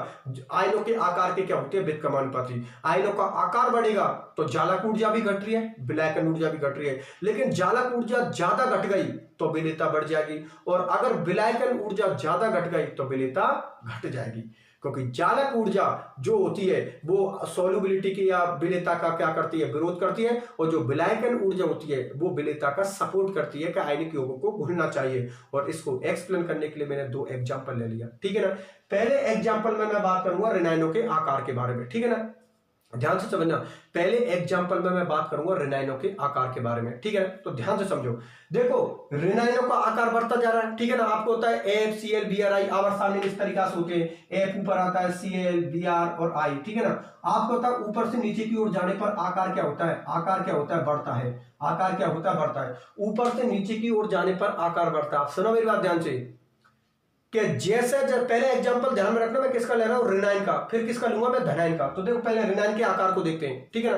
आयनों के आकार के क्या होती है, व्युत्क्रमानुपाती। आयनों का आकार बढ़ेगा तो जालक ऊर्जा भी घट रही है, विलायकन ऊर्जा भी घट रही है, लेकिन जालक ऊर्जा ज्यादा घट गई तो विलेयता बढ़ जाएगी, और अगर विलायकन ऊर्जा ज्यादा घट गई तो विलेयता घट जाएगी, क्योंकि जालक ऊर्जा जो होती है वो सॉल्युबिलिटी की या विलेयता का क्या करती है, विरोध करती है, और जो विलायकन ऊर्जा होती है वो विलेयता का सपोर्ट करती है कि आयनिक यौगों को घुलना चाहिए। और इसको एक्सप्लेन करने के लिए मैंने दो एग्जांपल ले लिया, ठीक है ना। पहले एग्जांपल में मैं बात करूंगा ऋणायनों के आकार के बारे में, ठीक है ना। ध्यान से समझना। पहले एग्जांपल में मैं बात करूंगा रेनाइनों के आकार के बारे में, ठीक है। तो ध्यान से समझो, देखो रेनाइनों का आकार बढ़ता जा रहा है, ठीक है ना। आपको होता है F C L B R I, आवर्त सारणी इस तरीका से होते हैं, एफ ऊपर आता है, सी एल बी आर और आई, ठीक है ना। आपको होता है ऊपर से नीचे की ओर जाने पर आकार क्या होता है, आकार क्या होता है, बढ़ता है। आकार क्या होता है, बढ़ता है। ऊपर से नीचे की ओर जाने पर आकार बढ़ता है। आप सुनो मेरी बात ध्यान से, कि जैसे पहले एग्जांपल ध्यान में रखना, मैं किसका ले रहा हूं, रेनाइन का, फिर किसका लूंगा मैं, धनाइन का। तो देखो पहले रेनाइन के आकार को देखते हैं, ठीक है ना।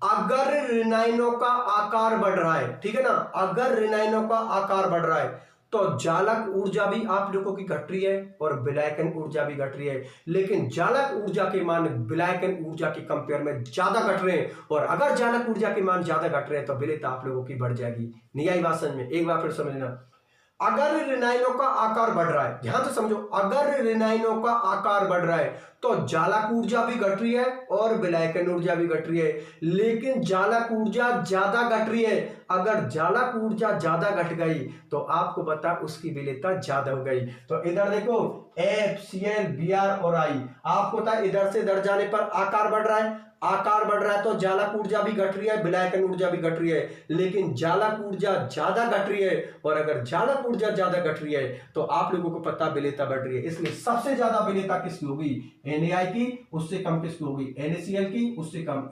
अगर रेनाइनों का आकार बढ़ रहा है, ठीक है ना, अगर रेनाइनों का आकार बढ़ रहा है तो जालक ऊर्जा भी आप लोगों की घट रही है और विलायकन ऊर्जा भी घट रही है। लेकिन जालक ऊर्जा के मान विलायकन ऊर्जा के कंपेयर में ज्यादा घट रहे हैं, और अगर जालक ऊर्जा के मान ज्यादा घट रहे हैं तो विलेयता आप लोगों की बढ़ जाएगी। नहीं आई बात समझ में, एक बार फिर समझना। अगर रेनाइनों का आकार बढ़ रहा है, ध्यान से समझो, अगर रेनाइनों का आकार बढ़ रहा है तो जालक ऊर्जा भी घट रही है और विलायकन ऊर्जा भी घट रही है। लेकिन जालक ऊर्जा ज्यादा घट रही है। अगर जालक ऊर्जा ज्यादा घट गई तो आपको पता उसकी विलेयता ज्यादा हो गई। तो इधर देखो F C L B R और आई, आपको पता है इधर से इधर जाने पर आकार बढ़ रहा है। आकार बढ़ रहा है तो जालक ऊर्जा भी घट रही है, विलायकन ऊर्जा भी घट रही है। लेकिन जालक ऊर्जा ज्यादा घट रही है, और अगर जालक ऊर्जा ज्यादा घट रही है तो आप लोगों को पता विलेयता बढ़ रही है। इसलिए सबसे ज्यादा विलेयता किसकी होगी, NaI की, उससे कम किसकी होगी, NaCl की, उससे कम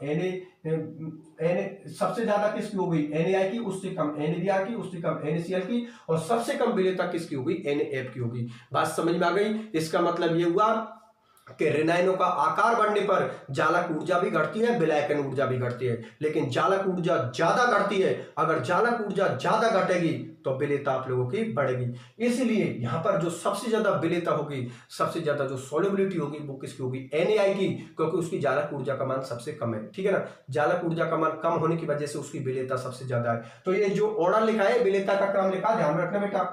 सबसे ज्यादा किसकी होगी, NaI की, उससे कम NaBr की, उससे कम NaCl की, और सबसे कम विलेयता किसकी होगी, NaF की होगी। बात समझ में आ गई। इसका मतलब ये हुआ कि रेनाइनों का आकार बढ़ने पर जालक ऊर्जा भी घटती है, विलायकन ऊर्जा भी घटती है। लेकिन जालक ऊर्जा ज्यादा घटती है। अगर जालक ऊर्जा ज्यादा घटेगी तो विलेयता आप लोगों की बढ़ेगी। इसलिए यहां पर जो सबसे ज्यादा विलेयता होगी, सबसे ज्यादा जो सॉल्युबिलिटी होगी, वो किसकी होगी, NaI की, क्योंकि उसकी जालक ऊर्जा का मान सबसे कम है, ठीक है ना। जालक ऊर्जा का मान कम होने की वजह से उसकी विलेयता सबसे ज्यादा है। तो ये जो ऑर्डर लिखा है, विलेयता का क्रम लिखा है, ध्यान रखना बेटा,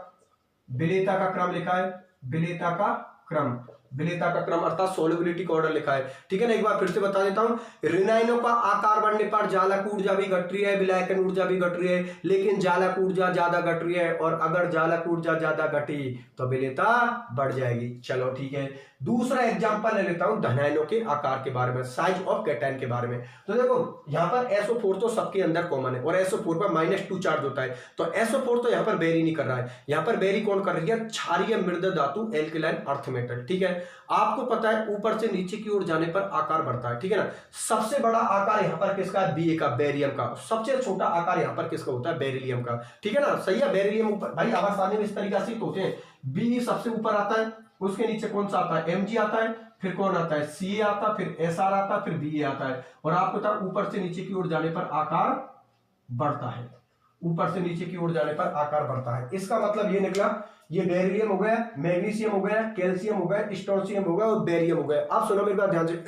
विलेयता का क्रम लिखा है, विलेयता का क्रम, विलेयता का क्रम अर्थात सॉल्युबिलिटी का ऑर्डर लिखा है, ठीक है ना। एक बार फिर से बता देता हूं, रेनाइनों का आकार बढ़ने पर जालक ऊर्जा भी घट रही है, विलायकन ऊर्जा भी घट रही है। लेकिन जालक ऊर्जा ज्यादा घट रही है, और अगर जालक ऊर्जा ज्यादा घटी तो विलेयता बढ़ जाएगी। चलो ठीक है, दूसरा एग्जांपल ले लेता हूं धनायनों के आकार के बारे में, साइज ऑफ कैटायन के बारे में। तो देखो यहां पर SO4 तो सबके अंदर कॉमन है, और SO4 पर -2 चार्ज होता है। तो SO4 तो यहां पर बेरी नहीं कर रहा है, यहां पर बेरी कौन कर रही है, क्षारीय मृद धातु एल्कलाइन अर्थ मेटल, ठीक है। आपको पता है ऊपर से नीचे की ओर जाने पर आकार बढ़ता है, ठीक है ना। सबसे बड़ा आकार यहां पर किसका है, Ba का, बेरियम का। सबसे छोटा आकार यहां पर किसका होता है, बेरिलियम का, ठीक है ना। सही है, बेरिलियम ऊपर, भाई आवाज आने में इस तरीका से होते हैं। बी सबसे ऊपर आता है, उसके नीचे कौन सा आता है, Mg आता है, फिर कौन आता है, Ca आता है, फिर Sr आता है, फिर Ba आता है। और आपको पता है ऊपर से नीचे की ओर जाने पर आकार बढ़ता है, ऊपर से नीचे की ओर जाने पर आकार बढ़ता है। इसका मतलब ये निकला, ये बेरिलियम हो गया, मैग्नीशियम हो गया, कैल्शियम हो गया, स्ट्रोंशियम हो गया और बेरियम हो गया। आप सुनो मेरी बात ध्यान से,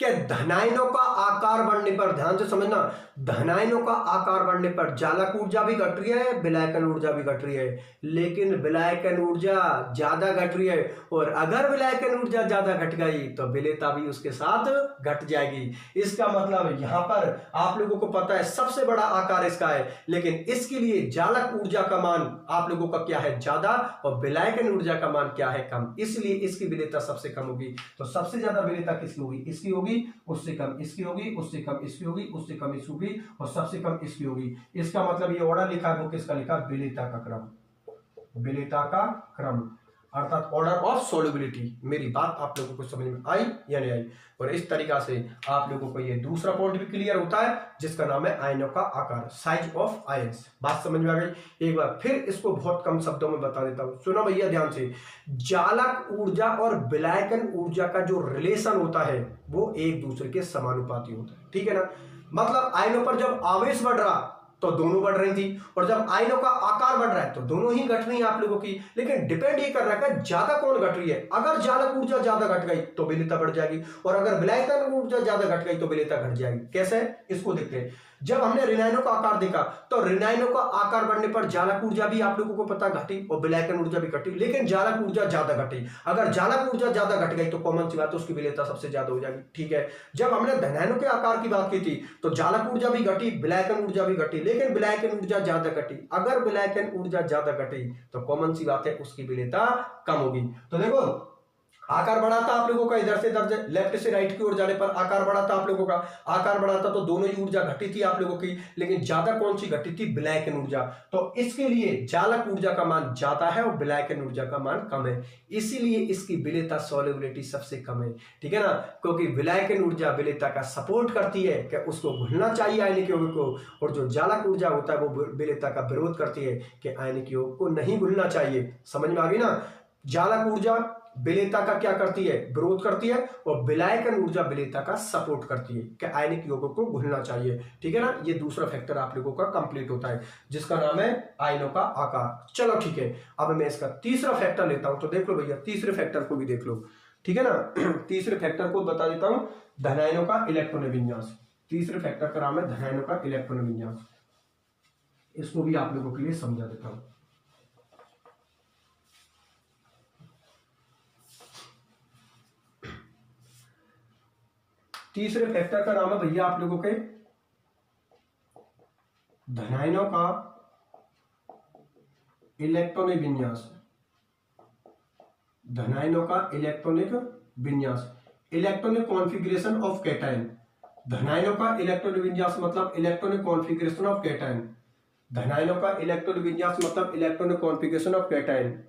कि धनायनों का आकार बढ़ने पर, ध्यान से समझना, धनायनों का आकार बढ़ने पर जालक ऊर्जा भी घट रही है, विलायकन ऊर्जा भी घट रही है। लेकिन विलायकन ऊर्जा ज्यादा घट रही है, और अगर विलायकन ऊर्जा ज्यादा घट गई तो विलेयता भी उसके साथ घट जाएगी। इसका मतलब यहां पर आप लोगों को पता है सबसे बड़ा आकार इसका है, लेकिन इसके लिए जालक ऊर्जा का मान आप लोगों का क्या है, ज्यादा, और विलायकन ऊर्जा का मान क्या है, कम। इसलिए इसकी विलेयता सबसे कम होगी। तो सबसे ज्यादा विलेयता किसकी होगी, इसकी होगी, उससे कम इसकी होगी, उससे कम इसकी होगी, उससे कम इसकी होगी, और सबसे कम इसकी होगी। इसका मतलब ये ऑर्डर लिखा है, वो किसका लिखा, विलेयता का क्रम, विलेयता का क्रम अर्थात ऑर्डर ऑफ सॉल्युबिलिटी। मेरी बात आप लोगों को समझ में आई या नहीं आई। और इस तरीका से आप लोगों को ये दूसरा पॉइंट भी क्लियर होता है, जिसका नाम है आयनों का आकार, साइज ऑफ आयंस। बात समझ में आ गई। एक बार फिर इसको बहुत कम शब्दों में बता देता हूं, सुनो भैया ध्यान से। जालक ऊर्जा और विलायकन ऊर्जा का जो रिलेशन होता है वो एक दूसरे के समानुपाती होता है, ठीक है ना। मतलब आयनों पर जब आवेश बढ़ रहा तो दोनों बढ़ रही थी, और जब आयनों का आकार बढ़ रहा है तो दोनों ही घट रही है आप लोगों की। लेकिन डिपेंड ये कर रहा है ज्यादा कौन घट रही है। अगर जालक ऊर्जा ज्यादा घट गई तो विलेयता बढ़ जाएगी, और अगर विलायकन ऊर्जा ज्यादा घट गई तो विलेयता घट जाएगी। कैसे, इसको देखते हैं। जब हमने रेनाइनों का आकार देखा तो रेनाइनों का आकार बढ़ने पर जालक ऊर्जा भी आप लोगों को पता घटी, और विलायकन ऊर्जा भी घटी, लेकिन जालक ऊर्जा ज्यादा घटी। अगर जालक ऊर्जा ज्यादा घट गई तो कॉमन सी बात है उसकी विलेयता सबसे ज्यादा हो जाएगी, ठीक है। जब हमने धनायनों के आकार की बात की थी तो जालक ऊर्जा भी घटी, विलायकन ऊर्जा भी घटी, लेकिन विलायकन ऊर्जा ज्यादा घटी। अगर विलायकन ऊर्जा ज्यादा घटी तो कॉमन सी बात है उसकी विलेयता कम होगी। तो देखो आकार बढ़ा था आप लोगों का, इधर से इधर लेफ्ट से राइट की ओर जाने पर आकार बढ़ा था आप लोगों का। आकार बढ़ा था तो दोनों ही ऊर्जा घटी थी आप लोगों की, लेकिन ज्यादा कौन सी घटी थी? विलायकन ऊर्जा। तो इसके लिए चालक ऊर्जा का मान ज्यादा है और विलायकन ऊर्जा का मान कम है, इसीलिए इसकी विलेयता सॉल्युबिलिटी सबसे कम है, ठीक है ना। क्योंकि विलायकन ऊर्जा विलेयता का सपोर्ट करती है कि उसको घुलना चाहिए आयनिक यौगिक को, और जो चालक ऊर्जा होता है वो विलेयता का विरोध करती है कि आयनिक यौगिक को नहीं घुलना चाहिए। समझ में आ गई ना। चालक ऊर्जा विलेयता का क्या करती है? विरोध करती है, और विलायकन ऊर्जा विलेयता का सपोर्ट करती है कि आयनिक यौगिक को घुलना चाहिए, ठीक है ना। ये दूसरा फैक्टर आप लोगों का कंप्लीट होता है जिसका नाम है आयनों का आकार। चलो ठीक है, अब मैं इसका तीसरा फैक्टर लेता हूं, तो देख लो भैया, तीसरे फैक्टर को भी देख लो, ठीक है ना। तीसरे फैक्टर को बता देता हूं, धनायनों का इलेक्ट्रॉन विन्यास। तीसरे फैक्टर का नाम है धनायनों का इलेक्ट्रॉन विन्यास, इसको भी आप लोगों के लिए समझा देता हूं। तीसरे फैक्टर का नाम है भैया आप लोगों के धनायनों का इलेक्ट्रॉनिक विन्यास। धनायनों का इलेक्ट्रॉनिक विन्यास, इलेक्ट्रॉनिक कॉन्फ़िगरेशन ऑफ कैटायन। धनायनों का इलेक्ट्रॉनिक विन्यास मतलब इलेक्ट्रॉनिक कॉन्फ़िगरेशन ऑफ कैटायन। धनायनों का इलेक्ट्रॉनिक विन्यास मतलब इलेक्ट्रॉनिक कॉन्फ़िगरेशन ऑफ कैटायन।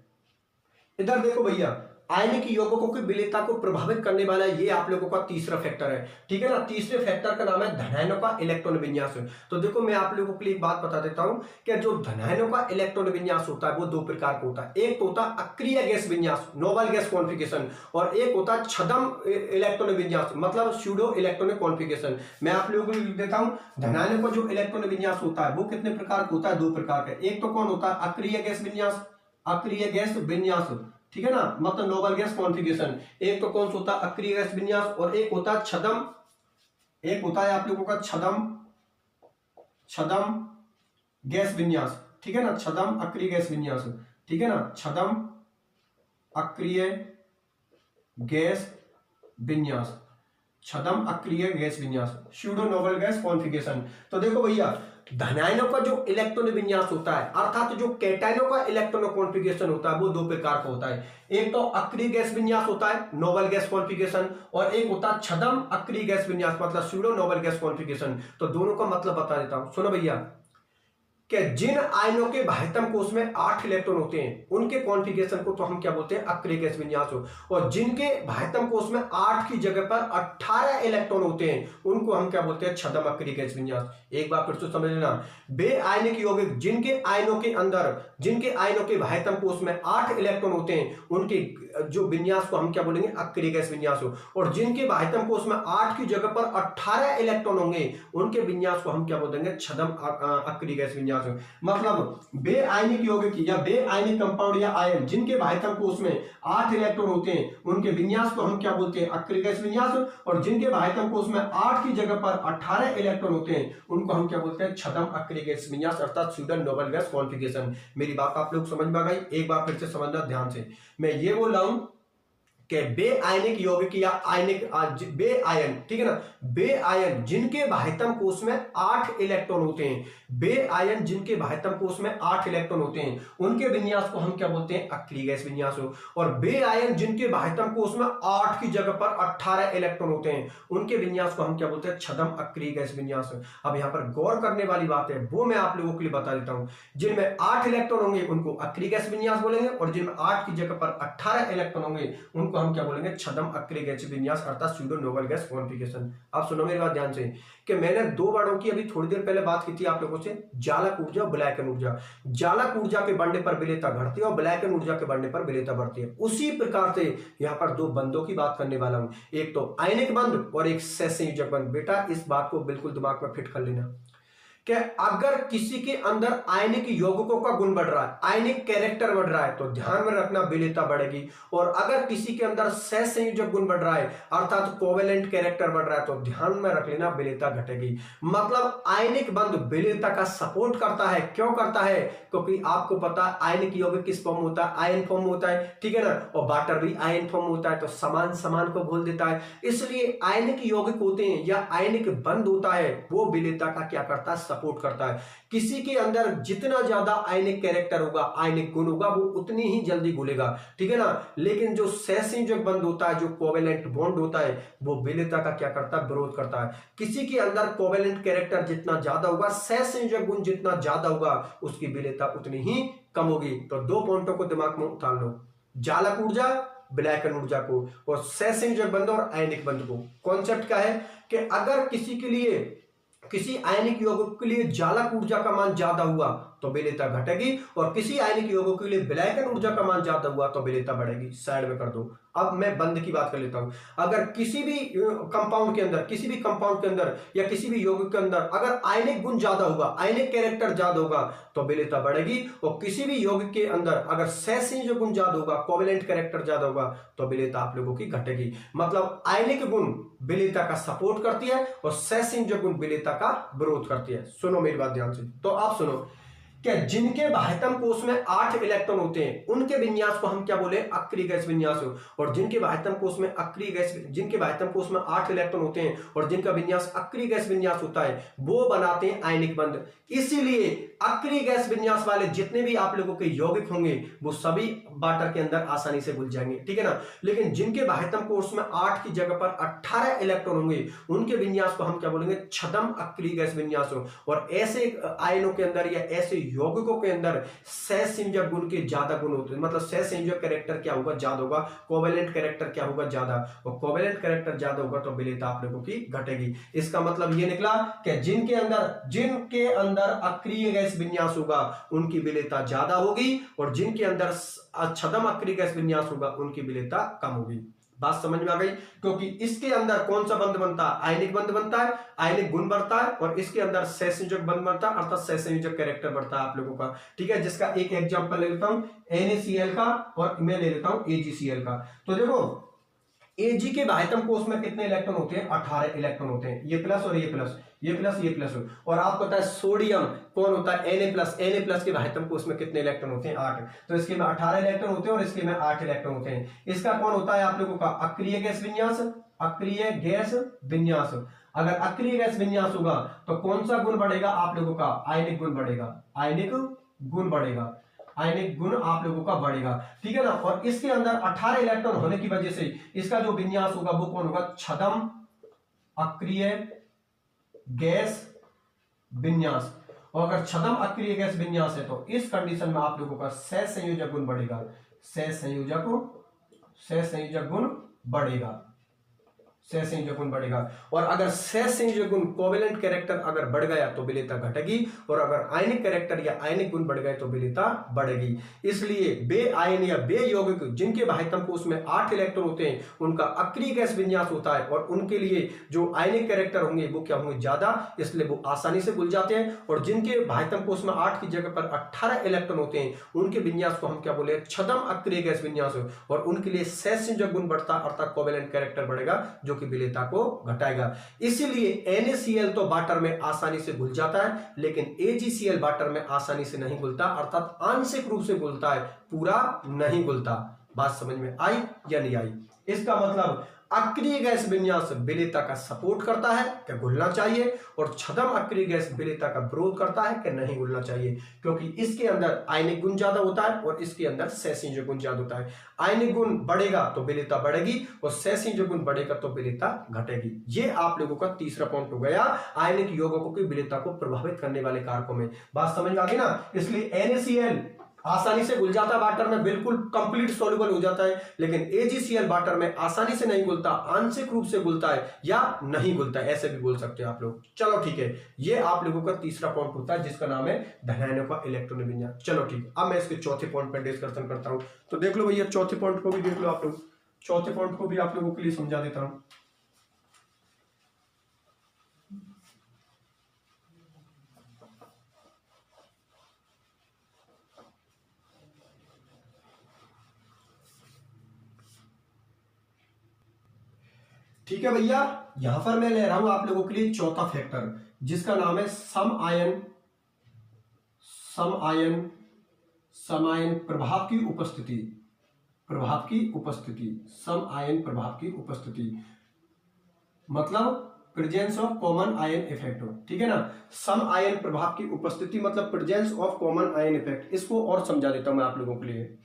इधर देखो भैया, आयनिक यौगिकों की विलेयता को प्रभावित करने वाला ये आप लोगों का तीसरा फैक्टर है, ठीक है ना। तीसरे फैक्टर का नाम है धनायनों का इलेक्ट्रॉन विन्यास। तो देखो मैं आप लोगों के लिए एक बात बता देता हूं कि जो धनायनों का इलेक्ट्रॉन विन्यास होता है वो दो प्रकार का होता है। एक तो होता है अक्रिय गैस विन्यास, नोबल गैस कॉन्फ़िगरेशन, और एक होता है छद्म इलेक्ट्रॉन विन्यास मतलब स्यूडो इलेक्ट्रॉनिक कॉन्फ़िगरेशन। मैं आप लोगों को लिख देता हूं, धनायनों का जो इलेक्ट्रॉन विन्यास होता है वो कितने प्रकार का होता है? दो प्रकार का। एक तो कौन होता है? अक्रिय गैस विन्यास, अक्रिय गैस विन्यास, ठीक है ना, मतलब नोबल गैस कॉन्फ़िगरेशन। एक तो कौन सा होता है? अक्रिय गैस विन्यास, और एक होता है छद्म, एक होता है आप लोगों का छद्म गैस विन्यास, ठीक है ना, छद्म अक्रिय गैस विन्यास, ठीक है ना, छद्म अक्रिय गैस विन्यास, छद्म अक्रिय गैस विन्यास, स्यूडो नोबल गैस कॉन्फ़िगरेशन। तो देखो भैया, धनायनों का जो इलेक्ट्रॉन विन्यास होता है अर्थात जो कैटायनों का इलेक्ट्रॉन कॉन्फ़िगरेशन होता है वो दो प्रकार का होता है। एक तो अक्रिय गैस विन्यास होता है, नोबल गैस कॉन्फ़िगरेशन, और एक होता है छद्म अक्रिय गैस विन्यास मतलब स्यूडो नोबल गैस कॉन्फ़िगरेशन। तो दोनों का मतलब बता देता हूं, सुनो भैया, कि जिन आयनों के बाह्यतम कोष में 8 इलेक्ट्रॉन होते हैं उनके कॉन्फ़िगरेशन को तो हम क्या बोलते हैं? अक्रिय गैस विन्यास हो, और जिनके बाह्यतम कोष में 8 की जगह पर 18 इलेक्ट्रॉन होते हैं उनको हम क्या बोलते हैं? छद्म अक्रिय गैस विन्यास। एक बार फिर से समझ लेना, वे आयनिक यौगिक जिनके आयनों के अंदर, जिनके आयनों के बाह्यतम कोष में 8 इलेक्ट्रॉन होते हैं उनके जो विन्यास को हम क्या बोलेंगे? अक्रिय गैस विन्यास हो, और जिनके बाह्यतम कोष में 8 की जगह पर 18 इलेक्ट्रॉन होंगे उनके विन्यास को हम क्या बोलेंगे? छद्म अक्रिय गैस विन्यास। मतलब बे आयनिक यौगिक या बे आयनिक कंपाउंड या आयन जिनके बाह्यतम कोष में 8 इलेक्ट्रॉन होते हैं उनके विन्यास को हम क्या बोलते हैं? अक्रिय गैस विन्यास, और जिनके बाह्यतम कोष में 8 की जगह पर 18 इलेक्ट्रॉन होते हैं उनको हम क्या बोलते हैं? छद्म अक्रिय गैस विन्यास अर्थात स्यूडो नोबल गैस कॉन्फ़िगरेशन। मेरी बात आप लोग समझ में आ गई? एक बार फिर से समझना ध्यान से, मैं ये बोल रहा हूं कि बे आयनिक यौगिक या आयनिक बे आयन, ठीक है ना, बे आयन जिनके बाह्यतम कोष में 8 इलेक्ट्रॉन होते हैं, बे आयन जिनके बाह्यतम कोष में 8 इलेक्ट्रॉन होते हैं उनके विन्यास को हम क्या बोलते हैं? अक्रिय गैस विन्यास हो, और बे आयन जिनके बाह्यतम कोष में 8 की जगह पर 18 इलेक्ट्रॉन होते हैं उनके विन्यास को हम क्या बोलते हैं? छद्म अक्रिय गैस विन्यास। अब यहां पर गौर करने वाली बात है वो मैं आप लोगों के लिए बता देता हूं, जिनमें 8 इलेक्ट्रॉन होंगे उनको अक्रिय गैस विन्यास बोलेंगे, और जिनमें 8 की जगह पर 18 इलेक्ट्रॉन होंगे उनको हम क्या बोलेंगे? छद्म अक्रिय गैस विन्यास अर्थात स्यूडो नोबल गैस कॉन्फ़िगरेशन। अब सुनो मेरी बात ध्यान से कि मैंने दो वर्डों की अभी थोड़ी देर पहले बात की थी आप लोगों से, चालक ऊर्जा और विलायकन ऊर्जा। चालक ऊर्जा के बढ़ने पर विलेयता घटती है और विलायकन ऊर्जा के बढ़ने पर विलेयता बढ़ती है। उसी प्रकार से यहां पर दो बंधों की बात करने वाला हूं, एक तो आयनिक बंध और एक सहसंयोजक बंध। बेटा इस बात को बिल्कुल दिमाग में फिट कर लेना कि अगर किसी के अंदर आयनिक यौगिकों का गुण बढ़ रहा है, आयनिक कैरेक्टर बढ़ रहा है, तो ध्यान में रखना विलेयता बढ़ेगी, और अगर किसी के अंदर सहसंयोजक गुण बढ़ रहा है अर्थात कोवेलेंट कैरेक्टर बढ़ रहा है तो ध्यान में रख लेना विलेयता घटेगी। मतलब आयनिक बंध विलेयता का सपोर्ट करता है। क्यों करता है? क्योंकि आपको पता है आयनिक यौगिक किस फॉर्म होता है? आयन फॉर्म होता है, ठीक है ना, और वाटर भी आयन फॉर्म होता है, तो समान समान को बोल देता है। इसलिए आयनिक यौगिक होते हैं या आयनिक बंध होता है वो विलेयता का क्या करता है? सपोर्ट करता है। किसी के अंदर जितना ज्यादा आयनिक कैरेक्टर होगा, आयनिक गुण होगा, वो उतनी ही जल्दी घुलेगा, ठीक है ना। लेकिन जो सहसंयोजक बंध होता है, जो कोवेलेंट बॉन्ड होता है, वो विलेयता का क्या करता है, विरोध करता है। किसी के अंदर कोवेलेंट कैरेक्टर जितना ज्यादा होगा, सहसंयोजक गुण जितना ज्यादा होगा, उसकी विलेयता उतनी ही कम होगी। तो दो पॉइंटों को दिमाग में उतार लो, जालक ऊर्जा, विलायकन ऊर्जा को, और सहसंयोजक बंध और आयनिक बंध को। कॉन्सेप्ट क्या है कि अगर किसी के लिए, किसी आयनिक यौगिक के लिए जालक ऊर्जा का मान ज्यादा हुआ तो विलेयता घटेगी, और किसी आयनिक यौगिक के लिए विलायकन ऊर्जा का मान ज्यादा हुआ तो विलेयता बढ़ेगी। साइड में कर दो। अब मैं बंध की बात कर लेता हूं। अगर किसी भी कंपाउंड के अंदर, किसी भी कंपाउंड के अंदर या किसी भी यौगिक के अंदर अगर आयनिक गुण ज्यादा होगा, आयनिक कैरेक्टर ज्यादा होगा तो विलेयता बढ़ेगी, और किसी भी यौगिक के अंदर अगर सहसंयोजक गुण ज्यादा होगा, कोवेलेंट कैरेक्टर ज्यादा होगा, तो विलेयता आप लोगों की घटेगी। मतलब आयनिक गुण विलेयता का सपोर्ट करती है और सहसंयोजक गुण विलेयता का विरोध करती है। सुनो मेरी बात ध्यान से। तो आप सुनो कि जिनके बाह्यतम कोष में 8 इलेक्ट्रॉन होते हैं, उनके विन्यास को हम क्या बोले, अक्रिय गैस विन्यास हो। और जिनके बाह्यतम कोष में अक्रिय गैस, जिनके बाह्यतम कोष में 8 इलेक्ट्रॉन होते हैं और जिनका विन्यास अक्रिय गैस विन्यास होता है, वो बनाते हैं आयनिक बंध। इसीलिए अक्रिय गैस विन्यास वाले जितने भी आप लोगों के यौगिक होंगे, वो सभी वाटर के अंदर आसानी से घुल जाएंगे, ठीक है ना। लेकिन जिनके बाह्यतम कोष में 8 की जगह पर 18 इलेक्ट्रॉन होंगे, उनके विन्यास को हम क्या बोलेंगे, छद्म अक्रिय गैस विन्यास हो। और ऐसे आयनों के अंदर या ऐसे यौगिकों के अंदर सहसंयोजक गुण के ज्यादा गुण होते हैं। मतलब सहसंयोजक कैरेक्टर क्या होगा, ज्यादा होगा। कोवेलेंट कैरेक्टर क्या होगा, ज्यादा। और कोवेलेंट कैरेक्टर ज्यादा होगा तो विलेयता आप लोगों की घटेगी। इसका मतलब ये निकला कि जिनके अंदर अक्रिय गैस विन्यास होगा, उनकी विलेयता ज्यादा होगी, और जिनके अंदर छद्म अक्रिय गैस विन्यास होगा, उनकी विलेयता कम होगी। बात समझ में आ गई। क्योंकि इसके अंदर कौन सा बंध बनता है, आयनिक बंध बनता है, आयनिक गुण बढ़ता है, और इसके अंदर सहसंयोजक बंध बनता है, अर्थात सहसंयोजक कैरेक्टर बढ़ता है आप लोगों का, ठीक है। जिसका एक एग्जांपल ले लेता हूं NaCl का, और मैं ले लेता हूं AgCl का। तो देखो Ag के बाह्यतम कोष में कितने इलेक्ट्रॉन होते हैं, 18 इलेक्ट्रॉन होते हैं। ये प्लस और ये प्लस, ये प्लस ये प्लस। और आपको पता है सोडियम कौन होता है, Na+ के बाह्यतम कोष में कितने इलेक्ट्रॉन होते हैं, 8। तो इसके में 18 इलेक्ट्रॉन होते हैं और इसके में 8 इलेक्ट्रॉन होते हैं। इसका कौन होता है आप लोगों का, अक्रिय गैस विन्यास, अक्रिय गैस विन्यास। अगर अक्रिय गैस विन्यास होगा तो कौन सा गुण बढ़ेगा आप लोगों का, आयनिक गुण बढ़ेगा, आयनिक गुण बढ़ेगा, आयनिक गुण आप लोगों का बढ़ेगा, ठीक है ना। और इसके अंदर 18 इलेक्ट्रॉन होने की वजह से इसका जो विन्यास होगा वो कौन होगा, छद्म अक्रिय गैस विन्यास। और अगर छद्म अक्रिय गैस विन्यास है तो इस कंडीशन में आप लोगों का सहसंयोजक गुण बढ़ेगा, सहसंयोजक गुण बढ़ेगा, सहसंयोजक गुण बढ़ेगा। और अगर सहसंयोजक गुण कोवेलेंट कैरेक्टर अगर बढ़ गया तो विलेयता घटेगी, और अगर आयनिक कैरेक्टर या आयनिक गुण बढ़ गए तो विलेयता बढ़ेगी। इसलिए बे आयन या बे यौगिक जिनके बाह्यतम कोष में 8 इलेक्ट्रॉन होते हैं, उनका अक्रिय गैस विन्यास होता है, और उनके लिए जो आयनिक कैरेक्टर होंगे वो क्या होंगे, ज्यादा, इसलिए वो आसानी से घुल जाते हैं। और जिनके बाह्यतम कोष में 8 की जगह पर 18 इलेक्ट्रॉन होते हैं, उनके विन्यास को हम क्या बोले, छद्म अक्रिय गैस विन्यास हो, और उनके लिए सहसंयोजक गुण बढ़ता अर्थात कोवेलेंट कैरेक्टर बढ़ेगा, जो की विलेयता को घटाएगा। इसीलिए NaCl तो वाटर में आसानी से घुल जाता है, लेकिन AgCl वाटर में आसानी से नहीं घुलता, अर्थात आंशिक रूप से घुलता है, पूरा नहीं घुलता। बात समझ में आई या नहीं आई। इसका मतलब अक्रिय गैस विन्यास विलेयता का सपोर्ट करता है कि घुलना चाहिए, और छद्म अक्रिय गैस विलेयता का विरोध करता है कि नहीं घुलना चाहिए, क्योंकि इसके अंदर आयनिक गुण ज्यादा होता है और इसके अंदर सहसंयोजक गुण ज्यादा होता है। आयनिक गुण बढ़ेगा तो विलेयता बढ़ेगी, और सहसंयोजक गुण बढ़ेगा तो विलेयता घटेगी। ये आप लोगों का तीसरा पॉइंट हो गया, आयनिक यौगिकों की विलेयता को प्रभावित करने वाले कारकों में। बात समझ में आ गई ना। इसलिए NaCl आसानी से घुल जाता है वाटर में, बिल्कुल कंप्लीट सॉल्युबल हो जाता है, लेकिन AgCl वाटर में आसानी से नहीं घुलता, आंशिक रूप से घुलता है या नहीं घुलता है, ऐसे भी बोल सकते हैं आप लोग। चलो ठीक है, ये आप लोगों का तीसरा पॉइंट होता है जिसका नाम है धनायनों का इलेक्ट्रॉन विन्यास। चलो ठीक है, अब मैं इसके चौथे पॉइंट पर डिस्कशन करता हूं। तो देख लो भैया, चौथे पॉइंट को भी देख लो आप लोग, चौथे पॉइंट को भी आप लोगों के लिए समझा देता हूं। ठीक है भैया, यहां पर मैं ले रहा हूं आप लोगों के लिए चौथा फैक्टर, जिसका नाम है सम आयन प्रभाव की उपस्थिति, सम आयन प्रभाव की उपस्थिति। मतलब presence of common ion effect हो, ठीक है ना। सम आयन प्रभाव की उपस्थिति मतलब presence of common ion effect. इसको और समझा देता हूं मैं आप लोगों के लिए।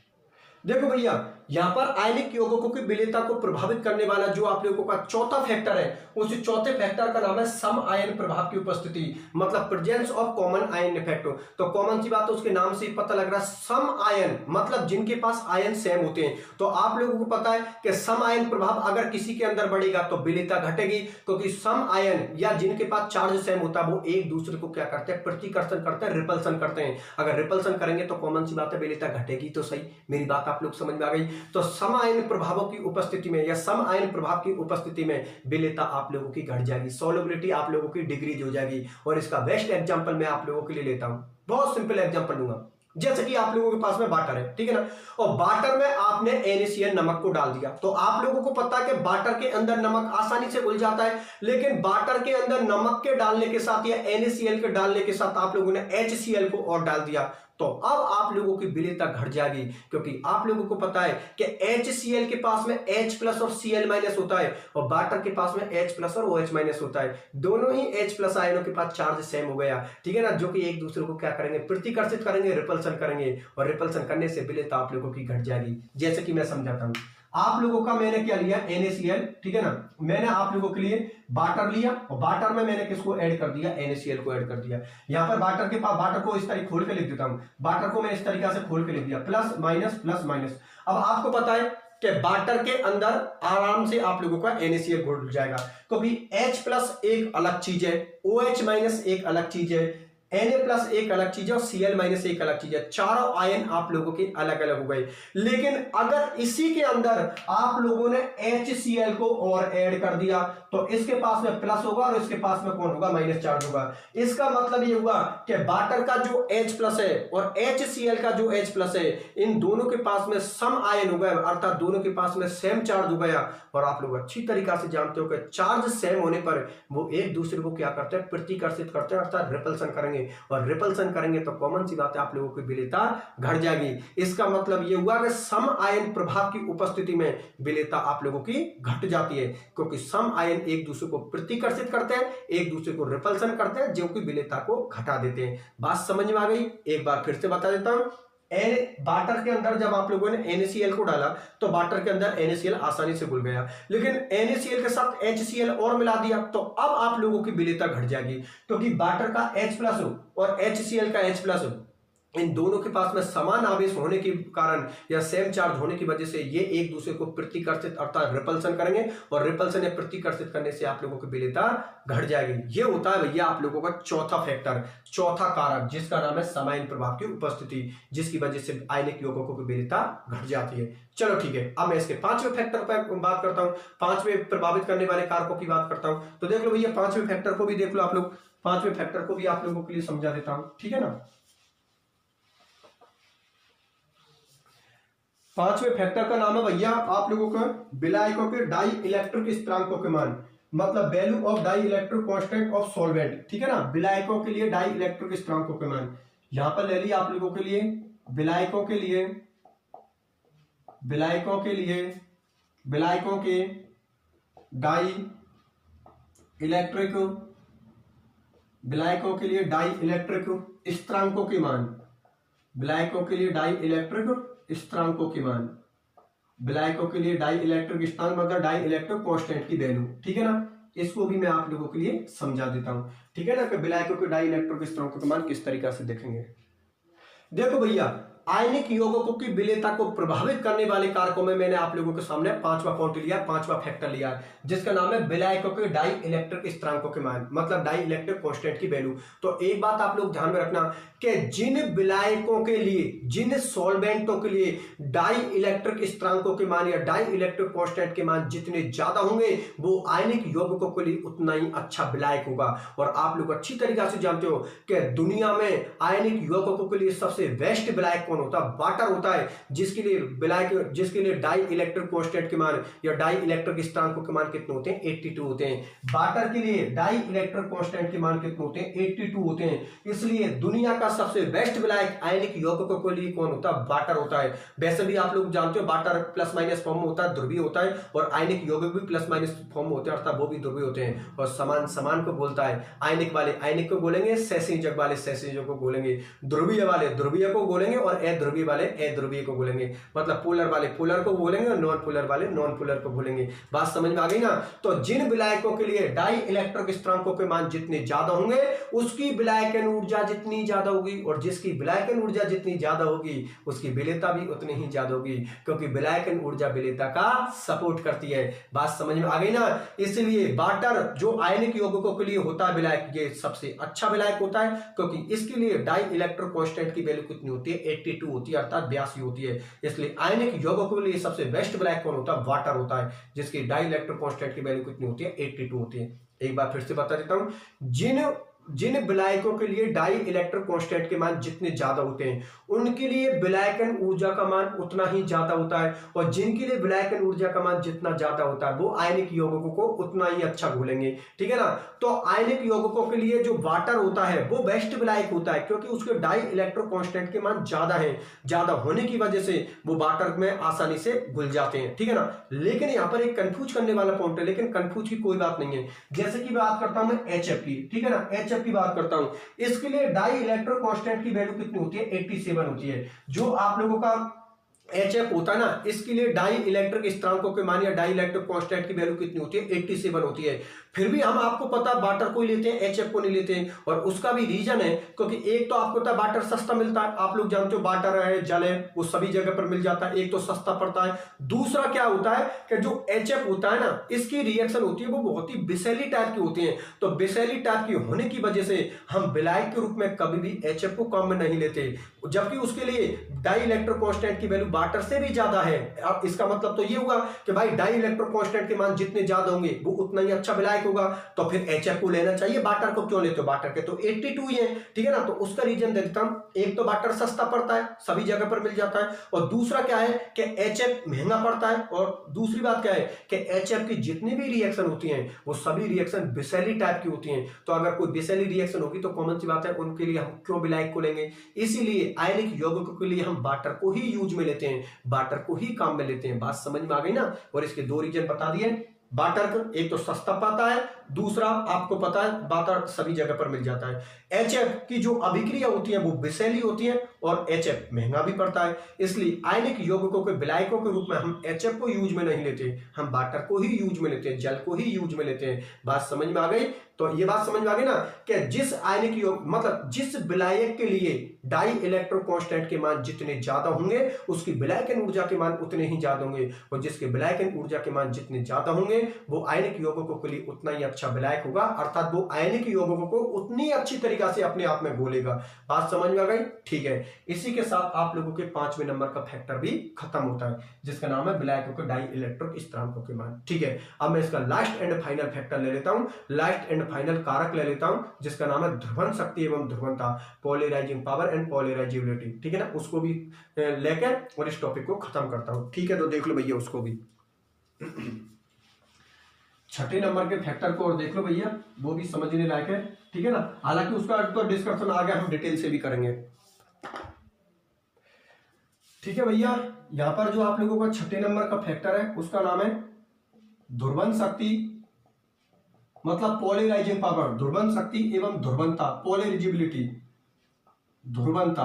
देखो भैया, यहां पर आयनिक यौगिकों की विलेयता को प्रभावित करने वाला जो आप लोगों का चौथा फैक्टर है, उस चौथे फैक्टर का नाम है सम आयन प्रभाव की उपस्थिति मतलब presence of common ion effect. तो कॉमन सी बात है, उसके नाम से ही पता लग रहा है सम आयन मतलब जिनके पास आयन सेम होते हैं। तो आप लोगों को पता है कि सम आयन प्रभाव अगर किसी के अंदर बढ़ेगा तो विलेयता घटेगी, क्योंकि सम आयन या जिनके पास चार्ज सेम होता है वो एक दूसरे को क्या करते हैं, प्रतिकर्षण करते हैं, रिपल्सन करते हैं। अगर रिपल्सन करेंगे तो कॉमन सी बात है विलेयता घटेगी। तो सही, मेरी बात आप लोग समझ में आ गई। तो सम आयन प्रभावों की उपस्थिति में या सम आयन प्रभाव की उपस्थिति में विलेयता आप लोगों की घट जाएगी, सॉल्युबिलिटी आप लोगों की डिक्रीज हो जाएगी। और इसका बेस्ट एग्जांपल मैं आप लोगों के लिए लेता हूं, बहुत सिंपल एग्जांपल लूंगा। जैसे कि आप लोगों के पास में वाटर है, ठीक है ना, और वाटर में आपने NaCl नमक को डाल दिया। तो आप लोगों को पता है कि वाटर के अंदर नमक आसानी से घुल जाता है, लेकिन वाटर के अंदर नमक के डालने के साथ या NaCl के डालने के साथ आप लोगों ने HCl को और डाल दिया, तो अब आप लोगों की विलेयता घट जाएगी। क्योंकि आप लोगों को पता है कि HCl के पास में H प्लस और Cl माइनस होता है, और वाटर के पास में H प्लस और OH माइनस होता है। दोनों ही H प्लस आयनों के पास चार्ज सेम हो गया, ठीक है ना, जो कि एक दूसरे को क्या करेंगे, प्रतिकर्षित करेंगे, रिपल्सन करेंगे, और रिपल्सन करने से विलेयता आप लोगों की घट जाएगी। जैसे कि मैं समझाता हूं, आप लोगों का मैंने क्या लिया, NaCl, ठीक है ना, मैंने आप लोगों के लिए वाटर लिया और वाटर में मैंने किसको ऐड कर दिया, NaCl को ऐड कर दिया। यहां पर वाटर के पास, वाटर को इस तरीके खोल के लिख देता हूं, वाटर को मैं इस तरीके से खोल के लिख दिया, प्लस माइनस प्लस माइनस। अब आपको पता है कि वाटर के अंदर आराम से आप लोगों का NaCl घुल जाएगा, क्योंकि H प्लस एक अलग चीज है, OH माइनस एक अलग चीज है, Na प्लस एक अलग चीज है और Cl माइनस एक अलग चीज है। चारों आयन आप लोगों के अलग अलग हो गए। लेकिन अगर इसी के अंदर आप लोगों ने HCl को और ऐड कर दिया तो इसके पास में प्लस होगा और इसके पास में कौन होगा, माइनस चार्ज होगा। इसका मतलब ये हुआ कि वाटर का जो H प्लस है और HCl का जो H प्लस है, इन दोनों के पास में सम आयन हो गया, अर्थात दोनों के पास में सेम चार्ज हो गया। और आप लोग अच्छी तरीका से जानते हो कि चार्ज सेम होने पर वो एक दूसरे को क्या करते हैं, प्रतिकर्षित करते हैं, अर्थात रिपल्सन करेंगे, और रिपल्सन करेंगे तो कॉमन सी बात है आप लोगों की विलेयता घट जाएगी। इसका मतलब यह हुआ कि सम आयन प्रभाव की उपस्थिति में विलेयता आप लोगों की घट जाती है, क्योंकि सम आयन एक दूसरे को प्रतिकर्षित करते हैं, एक दूसरे को रिपल्सन करते हैं, जो कि विलेयता को घटा देते हैं। बात समझ में आ गई? एक बार फिर से बता देता हूं, वाटर के अंदर जब आप लोगों ने NaCl को डाला तो वाटर के अंदर NaCl आसानी से घुल गया, लेकिन NaCl के साथ HCl और मिला दिया तो अब आप लोगों की विलेयता घट जाएगी, क्योंकि वाटर का H प्लस हो और HCl का H प्लस हो, इन दोनों के पास में समान आवेश होने के कारण या सेम चार्ज होने की वजह से ये एक दूसरे को प्रतिकर्षित अर्थात रिपल्सन करेंगे, और रिपल्सन या प्रतिकर्षित करने से आप लोगों की विलेयता घट जाएगी। ये होता है भैया आप लोगों का चौथा फैक्टर, चौथा कारक, जिसका नाम है सम आयन प्रभाव की उपस्थिति, जिसकी वजह से आयनिक यौगिकों की विलेयता घट जाती है। चलो ठीक है, अब मैं इसके पांचवें फैक्टर पर बात करता हूं, पांचवें प्रभावित करने वाले कारकों की बात करता हूं। तो देख लो भैया, पांचवें फैक्टर को भी देख लो आप लोग, पांचवें फैक्टर को भी आप लोगों के लिए समझा देता हूं, ठीक है ना। पांचवें फैक्टर का नाम है भैया आप लोगों का विलायकों के डाई इलेक्ट्रिक स्थिरांकों के मान, मतलब value of dielectric constant of solvent, ठीक है ना। विलायकों के लिए डाई इलेक्ट्रिक स्थिरांकों के मान यहां पर ले लिया आप लोगों के लिए, विलायकों के लिए, विलायकों के लिए, विलायकों के डाई इलेक्ट्रिक, विलायकों के लिए डाई इलेक्ट्रिक स्थिरांकों के मान, विलायकों के लिए डाई इलेक्ट्रिक स्थिरांकों के मान, विलायकों के लिए डाई इलेक्ट्रिक स्थिरांक मतलब डाई इलेक्ट्रिक कांस्टेंट की वैल्यू, ठीक है ना। इसको भी मैं आप लोगों के लिए समझा देता हूं, ठीक है ना, कि विलायकों के डाई इलेक्ट्रिक स्थिरांकों के मान किस तरीके से देखेंगे। देखो भैया, आयनिक यौगिकों की विलेयता को प्रभावित करने वाले कारकों में मैंने आप लोगों के सामने पांचवा पॉइंट लिया, पांचवा फैक्टर लिया, जिसका नाम है विलायकों के डाई इलेक्ट्रिक स्थिरांकों के मान, मतलब डाई इलेक्ट्रिक कांस्टेंट की वैल्यू। तो एक बात आप लोग ध्यान में रखना कि जिन विलायकों के लिए, जिन सॉल्वेंटों के लिए डाई इलेक्ट्रिक स्थिरांकों के मान या डाई इलेक्ट्रिक कांस्टेंट के मान जितने ज्यादा होंगे वो आयनिक यौगिकों के लिए उतना ही अच्छा विलायक होगा। और आप लोग अच्छी तरीके से जानते हो कि दुनिया में आयनिक यौगिकों के लिए सबसे बेस्ट विलायक कौन होता है? वाटर होता है, जिसके लिए डाई इलेक्ट्रिक कांस्टेंट के मान या डाई इलेक्ट्रिक स्थिरांकों के मान कितने होते हैं? 82 होते हैं। वाटर के लिए डाई इलेक्ट्रिक कांस्टेंट के मान कितने होते हैं? 82 होते हैं। इसलिए दुनिया का सबसे बेस्ट विलायक आयनिक यौगिकों के लिए कौन होता है? वाटर होता है। वैसे भी आप लोग जानते हो वाटर प्लस माइनस फॉर्म में होता है, ध्रुवीय होता है, और आयनिक यौगिक भी प्लस माइनस फॉर्म में होते हैं, अर्थात वो भी ध्रुवीय होते हैं। और समान समान को बोलता है। आयनिक वाले आयनिक को बोलेंगे, सहसंयोजक वाले सहसंयोजक को बोलेंगे, ध्रुवीय वाले ध्रुवीय को बोलेंगे, और अध्रुवीय वाले अध्रुवीय को बोलेंगे। मतलब पोलर वाले पोलर को बोलेंगे और नॉन पोलर वाले नॉन पोलर को बोलेंगे। बात समझ में आ गई ना? तो जिन विलायकों के लिए डाई इलेक्ट्रिक स्थिरांकों के मान जितने ज्यादा होंगे उसकी विलायकन ऊर्जा जितनी ज्यादा होगी, और जिसकी विलायकन ऊर्जा जितनी ज्यादा होगी उसकी विलेयता भी उतनी ही ज्यादा होगी, क्योंकि विलायकन ऊर्जा विलेयता का सपोर्ट करती है। बात समझ में आ गई ना? इसलिए वाटर जो आयनिक यौगिकों के लिए होता है विलायक, ये सबसे अच्छा विलायक होता है, क्योंकि इसके लिए डाई इलेक्ट्रिक कांस्टेंट की वैल्यू कितनी होती है? 82 होती है, अर्थात 82 होती है। इसलिए आयनिक यौगिकों के लिए सबसे बेस्ट विलायक कौन होता है? वाटर होता है, जिसकी डाई इलेक्ट्रिक कांस्टेंट की वैल्यू कितनी होती है? 82 होती है। एक बार फिर से बता देता हूं, जिन विलायकों के लिए डाई इलेक्ट्रिक कांस्टेंट के मान जितने ज्यादा होते हैं उनके लिए विलायकन ऊर्जा का मान उतना ही ज्यादा होता है, और जिनके लिए विलायकन ऊर्जा का मान जितना ज्यादा होता है वो आयनिक यौगिकों को उतना ही अच्छा घोलेंगे। ठीक है ना? तो आयनिक यौगिकों के लिए जो वाटर होता है वो बेस्ट विलायक होता है, क्योंकि उसके डाई इलेक्ट्रिक कांस्टेंट के मान ज्यादा है। ज्यादा होने की वजह से वो वाटर में आसानी से घुल जाते हैं। ठीक है ना? लेकिन यहां पर एक कंफ्यूज करने वाला पॉइंट है, लेकिन कंफ्यूज की कोई बात नहीं है। जैसे कि बात करता हूं मैं HF की, ठीक है ना? HF की बात करता हूं, इसके लिए डाई इलेक्ट्रिक कांस्टेंट की वैल्यू कितनी होती है? 87 होती है। जो आप लोगों का HF होता है ना, इसके लिए डाई इलेक्ट्रिक स्थिरांकों के मान या डाई इलेक्ट्रिक कांस्टेंट की वैल्यू कितनी होती है? 87 होती है। फिर भी हम आपको पता वाटर को ही लेते हैं, HF को नहीं लेते हैं, और उसका भी रीजन है, क्योंकि एक तो आपको पता वाटर सस्ता मिलता है, आप लोग जानते हो वाटर है, जल है, वो सभी जगह पर मिल जाता है, एक तो सस्ता पड़ता है। दूसरा क्या होता है कि जो HF होता है ना, इसकी रिएक्शन होती है वो बहुत ही विषैली टाइप की होती है। तो विषैली टाइप की होने की वजह से हम विलायक के रूप में कभी भी HF को कम में नहीं लेते, जबकि उसके लिए डाई इलेक्ट्रिक कांस्टेंट की वैल्यू वाटर से भी ज्यादा है। अब इसका मतलब तो ये होगा कि भाई डाई इलेक्ट्रिक कांस्टेंट के मान जितने ज्यादा होंगे वो उतना ही अच्छा विलायक होगा, तो फिर HF को लेना चाहिए। वाटर को क्यों लेते हो? वाटर के तो 82 ही है। ठीक है ना? तो उसका रीजन देता हूं, एक तो वाटर सस्ता पड़ता है, सभी जगह पर मिल जाता है, और दूसरा क्या है कि HF महंगा पड़ता है, और दूसरी बात क्या है कि HF की जितनी भी रिएक्शन होती हैं वो सभी रिएक्शन विषैली टाइप की होती हैं। तो अगर कोई विषैली रिएक्शन होगी तो कॉमन सी बात है उनके लिए हम क्यों विलायक को लेंगे? इसीलिए आयनिक यौगिकों के लिए हम वाटर को ही यूज में लेते हैं, वाटर को ही काम में लेते हैं। बात समझ में आ गई ना? और इसके दो रीजन बता दिए। वाटर का एक तो सस्ता पाता है, दूसरा आपको पता है वाटर सभी जगह पर मिल जाता है। HF की जो अभिक्रिया होती है वो विषैली होती है, और HF महंगा भी पड़ता है। इसलिए आयनिक यौगिकों के विलायकों के रूप में हम HF को यूज में नहीं लेते, हम वाटर को ही यूज में लेते हैं, जल को ही यूज में लेते हैं। बात समझ में आ गई? तो ये बात समझ में आ गई ना कि जिस आयनिक योग मतलब जिस विलायक के लिए डाई इलेक्ट्रिक कांस्टेंट के मान जितने ज्यादा होंगे उसकी विलायकन ऊर्जा के मान उतने ही ज्यादा होंगे, और जिसके विलायकन ऊर्जा के मान जितने ज्यादा होंगे वो आयनिक यौगिकों के लिए उतना ही अच्छा विलायक होगा, अर्थात वो आयनिक यौगिकों को उतनी अच्छी तरीका से अपने आप में घोलेगा। बात समझ में आ गई? ठीक है। इसी के साथ आप लोगों के 5वें नंबर का फैक्टर भी खत्म होता है, जिसका नाम है विलायकों के डाई इलेक्ट्रिक स्थिरांकों के मान। ठीक है। अब मैं इसका लास्ट एंड फाइनल फैक्टर ले लेता हूं, लास्ट एंड फाइनल कारक ले लेता हूं, जिसका नाम है ध्रुवन शक्ति एवं ध्रुवनता, पोलराइजिंग पावर एंड पोलराइजेबिलिटी। ठीक है ना? उसको भी लेकर और इस टॉपिक को खत्म करता हूं। ठीक है, तो देख लो भैया उसको भी। छठे नंबर के फैक्टर को और देख लो भैया, वो भी समझने लायक है। ठीक है ना? हालांकि उसका तो डिस्कशन आगे हम डिटेल से भी करेंगे। ठीक है भैया, यहां पर जो आप लोगों का छठे नंबर का फैक्टर है उसका नाम है ध्रुवन शक्ति, मतलब पोलराइजिंग पावर, ध्रुवन शक्ति एवं ध्रुवनता, पोलराइजेबिलिटी, ध्रुवनता,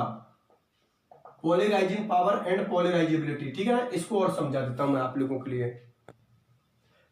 पोलराइजिंग पावर एंड पोलराइजेबिलिटी। ठीक है ना? इसको और समझा देता हूं मैं आप लोगों के लिए।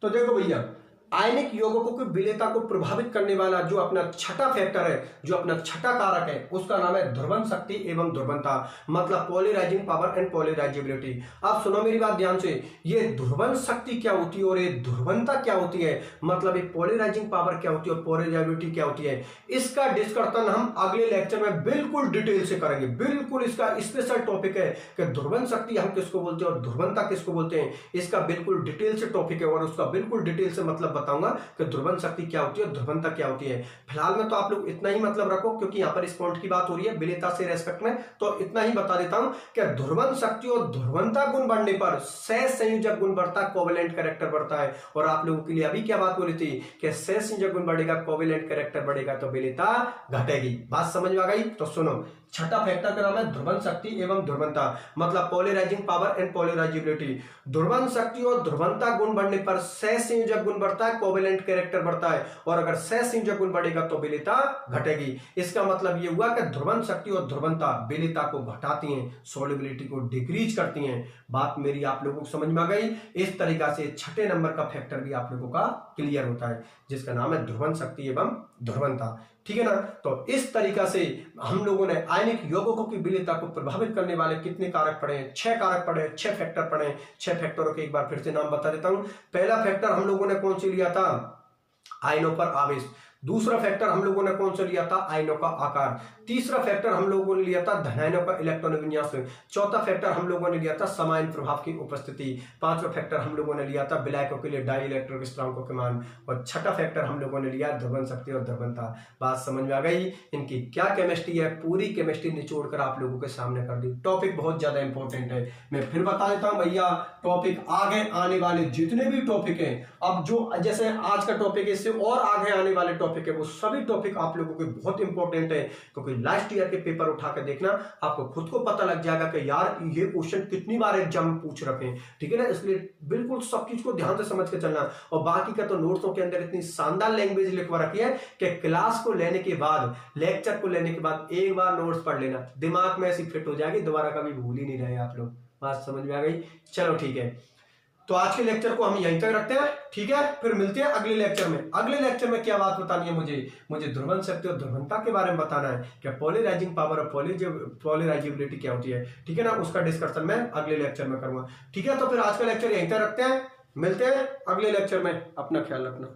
तो देखो भैया, आयनिक यौगिकों की विलेयता को प्रभावित करने वाला जो अपना छठा फैक्टर है, जो अपना छठा कारक है, उसका नाम है ध्रुवन शक्ति एवं ध्रुवनता, मतलब पोलराइजिंग पावर एंड पोलराइजेबिलिटी। अब सुनो मेरी बात ध्यान से, ये ध्रुवन शक्ति क्या होती है और ये ध्रुवनता क्या होती है, मतलब ये पोलराइजिंग पावर क्या होती है और पोलराइजेबिलिटी क्या होती है, इसका डिस्कशन हम अगले लेक्चर में बिल्कुल डिटेल से करेंगे। बिल्कुल इसका स्पेशल टॉपिक है कि ध्रुवन शक्ति हम किसको बोलते हैं और ध्रुवनता किसको बोलते हैं, इसका बिल्कुल डिटेल से टॉपिक है, और उसका बिल्कुल डिटेल से मतलब बताऊंगा कि ध्रुवन शक्ति क्या होती है, ध्रुवंता क्या होती है। फिलहाल में तो आप लोग इतना ही मतलब रखो, क्योंकि यहाँ पर इस पॉइंट की बात हो रही है विलेयता से रेस्पेक्ट में, तो इतना ही बता देता हूं कि ध्रुवन शक्ति और ध्रुवंता गुण बढ़ने पर सहसंयोजक गुण बढ़ता है, कोवेलेंट कैरेक्टर बढ़ता है। और आप लोगों के लिए अभी क्या बात बोली थी कि सहसंयोजक गुण बढ़ेगा, कोवेलेंट कैरेक्टर बढ़ेगा तो विलेयता घटेगी। बात समझ में आ गई? तो सुनो, छठा फैक्टर का नाम है ध्रुवन शक्ति एवं ध्रुवंता, मतलब पोलराइजिंग पावर एंड पोलराइजिबिलिटी। ध्रुवन शक्ति और ध्रुवंता गुण बढ़ने पर सहसंयोजक गुण बढ़ता है, कोवेलेंट कैरेक्टर बढ़ता है, और अगर सहसंयोजक गुण बढ़ेगा तो विलेयता घटेगी। इसका मतलब यह हुआ कि ध्रुवन शक्ति और ध्रुवंता विलेयता को घटाती हैं, सोल्युबिलिटी को डिक्रीज करती हैं। बात मेरी आप लोगों को समझ में आ गई? इस तरीका से छठे नंबर का फैक्टर भी आप लोगों का क्लियर होता है, जिसका नाम है ध्रुवन शक्ति एवं ध्रुवंता। ठीक है ना? तो इस तरीका से हम लोगों ने आयनिक यौगिकों की विलेयता को प्रभावित करने वाले कितने कारक पढ़े हैं? 6 कारक पढ़े, 6 फैक्टर पढ़े। 6 फैक्टरों के एक बार फिर से नाम बता देता हूं। पहला फैक्टर हम लोगों ने कौन सी लिया था? आयनों पर आवेश। दूसरा फैक्टर हम लोगों ने कौन सा लिया था? आयनों का आकार। तीसरा फैक्टर हम लोगों ने लिया था धनायनों का इलेक्ट्रॉन विन्यास। चौथा फैक्टर हम लोगों ने लिया था समान प्रभाव की उपस्थिति। पांचवा फैक्टर हम लोगों ने लिया था विलायकों के लिए डाई इलेक्ट्रिक स्थिरांकों के मान। और छठा फैक्टर हम लोगों ने लिया ध्रुवन शक्ति और ध्रुवंता। बात समझ में आ गई? इनकी क्या केमिस्ट्री है, पूरी केमिस्ट्री निचोड़ कर आप लोगों के सामने कर दी। टॉपिक बहुत ज्यादा इंपॉर्टेंट है। मैं फिर बता देता हूं भैया, टॉपिक आगे आने वाले जितने भी टॉपिक है, अब जो जैसे आज का टॉपिक है, इससे और आगे आने वाले टॉपिक है, वो सभी टॉपिक आप लोगों के बहुत इंपॉर्टेंट है। क्योंकि लास्ट ईयर के पेपर उठा कर देखना, आपको खुद को पता लग जाएगा कि यार ये क्वेश्चन कितनी बार एग्जाम में पूछ रखे हैं। ठीक है ना? इसलिए बिल्कुल सब चीज को ध्यान से समझ के चलना। और बाकी का तो नोट्सों के अंदर इतनी शानदार लैंग्वेज लिखवा रखी है कि क्लास को लेने के बाद, लेक्चर को लेने के बाद एक बार नोट्स पढ़ लेना, दिमाग में ऐसी फिट हो जाएगी, दोबारा कभी भूल ही नहीं रहे आप लोग। बात समझ में आ गई? चलो ठीक है, तो आज के लेक्चर को हम यहीं तक रखते हैं। ठीक है, फिर मिलते हैं अगले लेक्चर में। अगले लेक्चर में क्या बात बतानी है मुझे ध्रुवन शक्ति और ध्रुवंता के बारे में बताना है, क्या पोलराइजिंग पावर और पोलराइजिबिलिटी क्या होती है। ठीक है ना? उसका डिस्कशन मैं अगले लेक्चर में करूंगा। ठीक है, तो फिर आज का लेक्चर यहीं तक रखते हैं, मिलते हैं अगले लेक्चर में। अपना ख्याल रखना।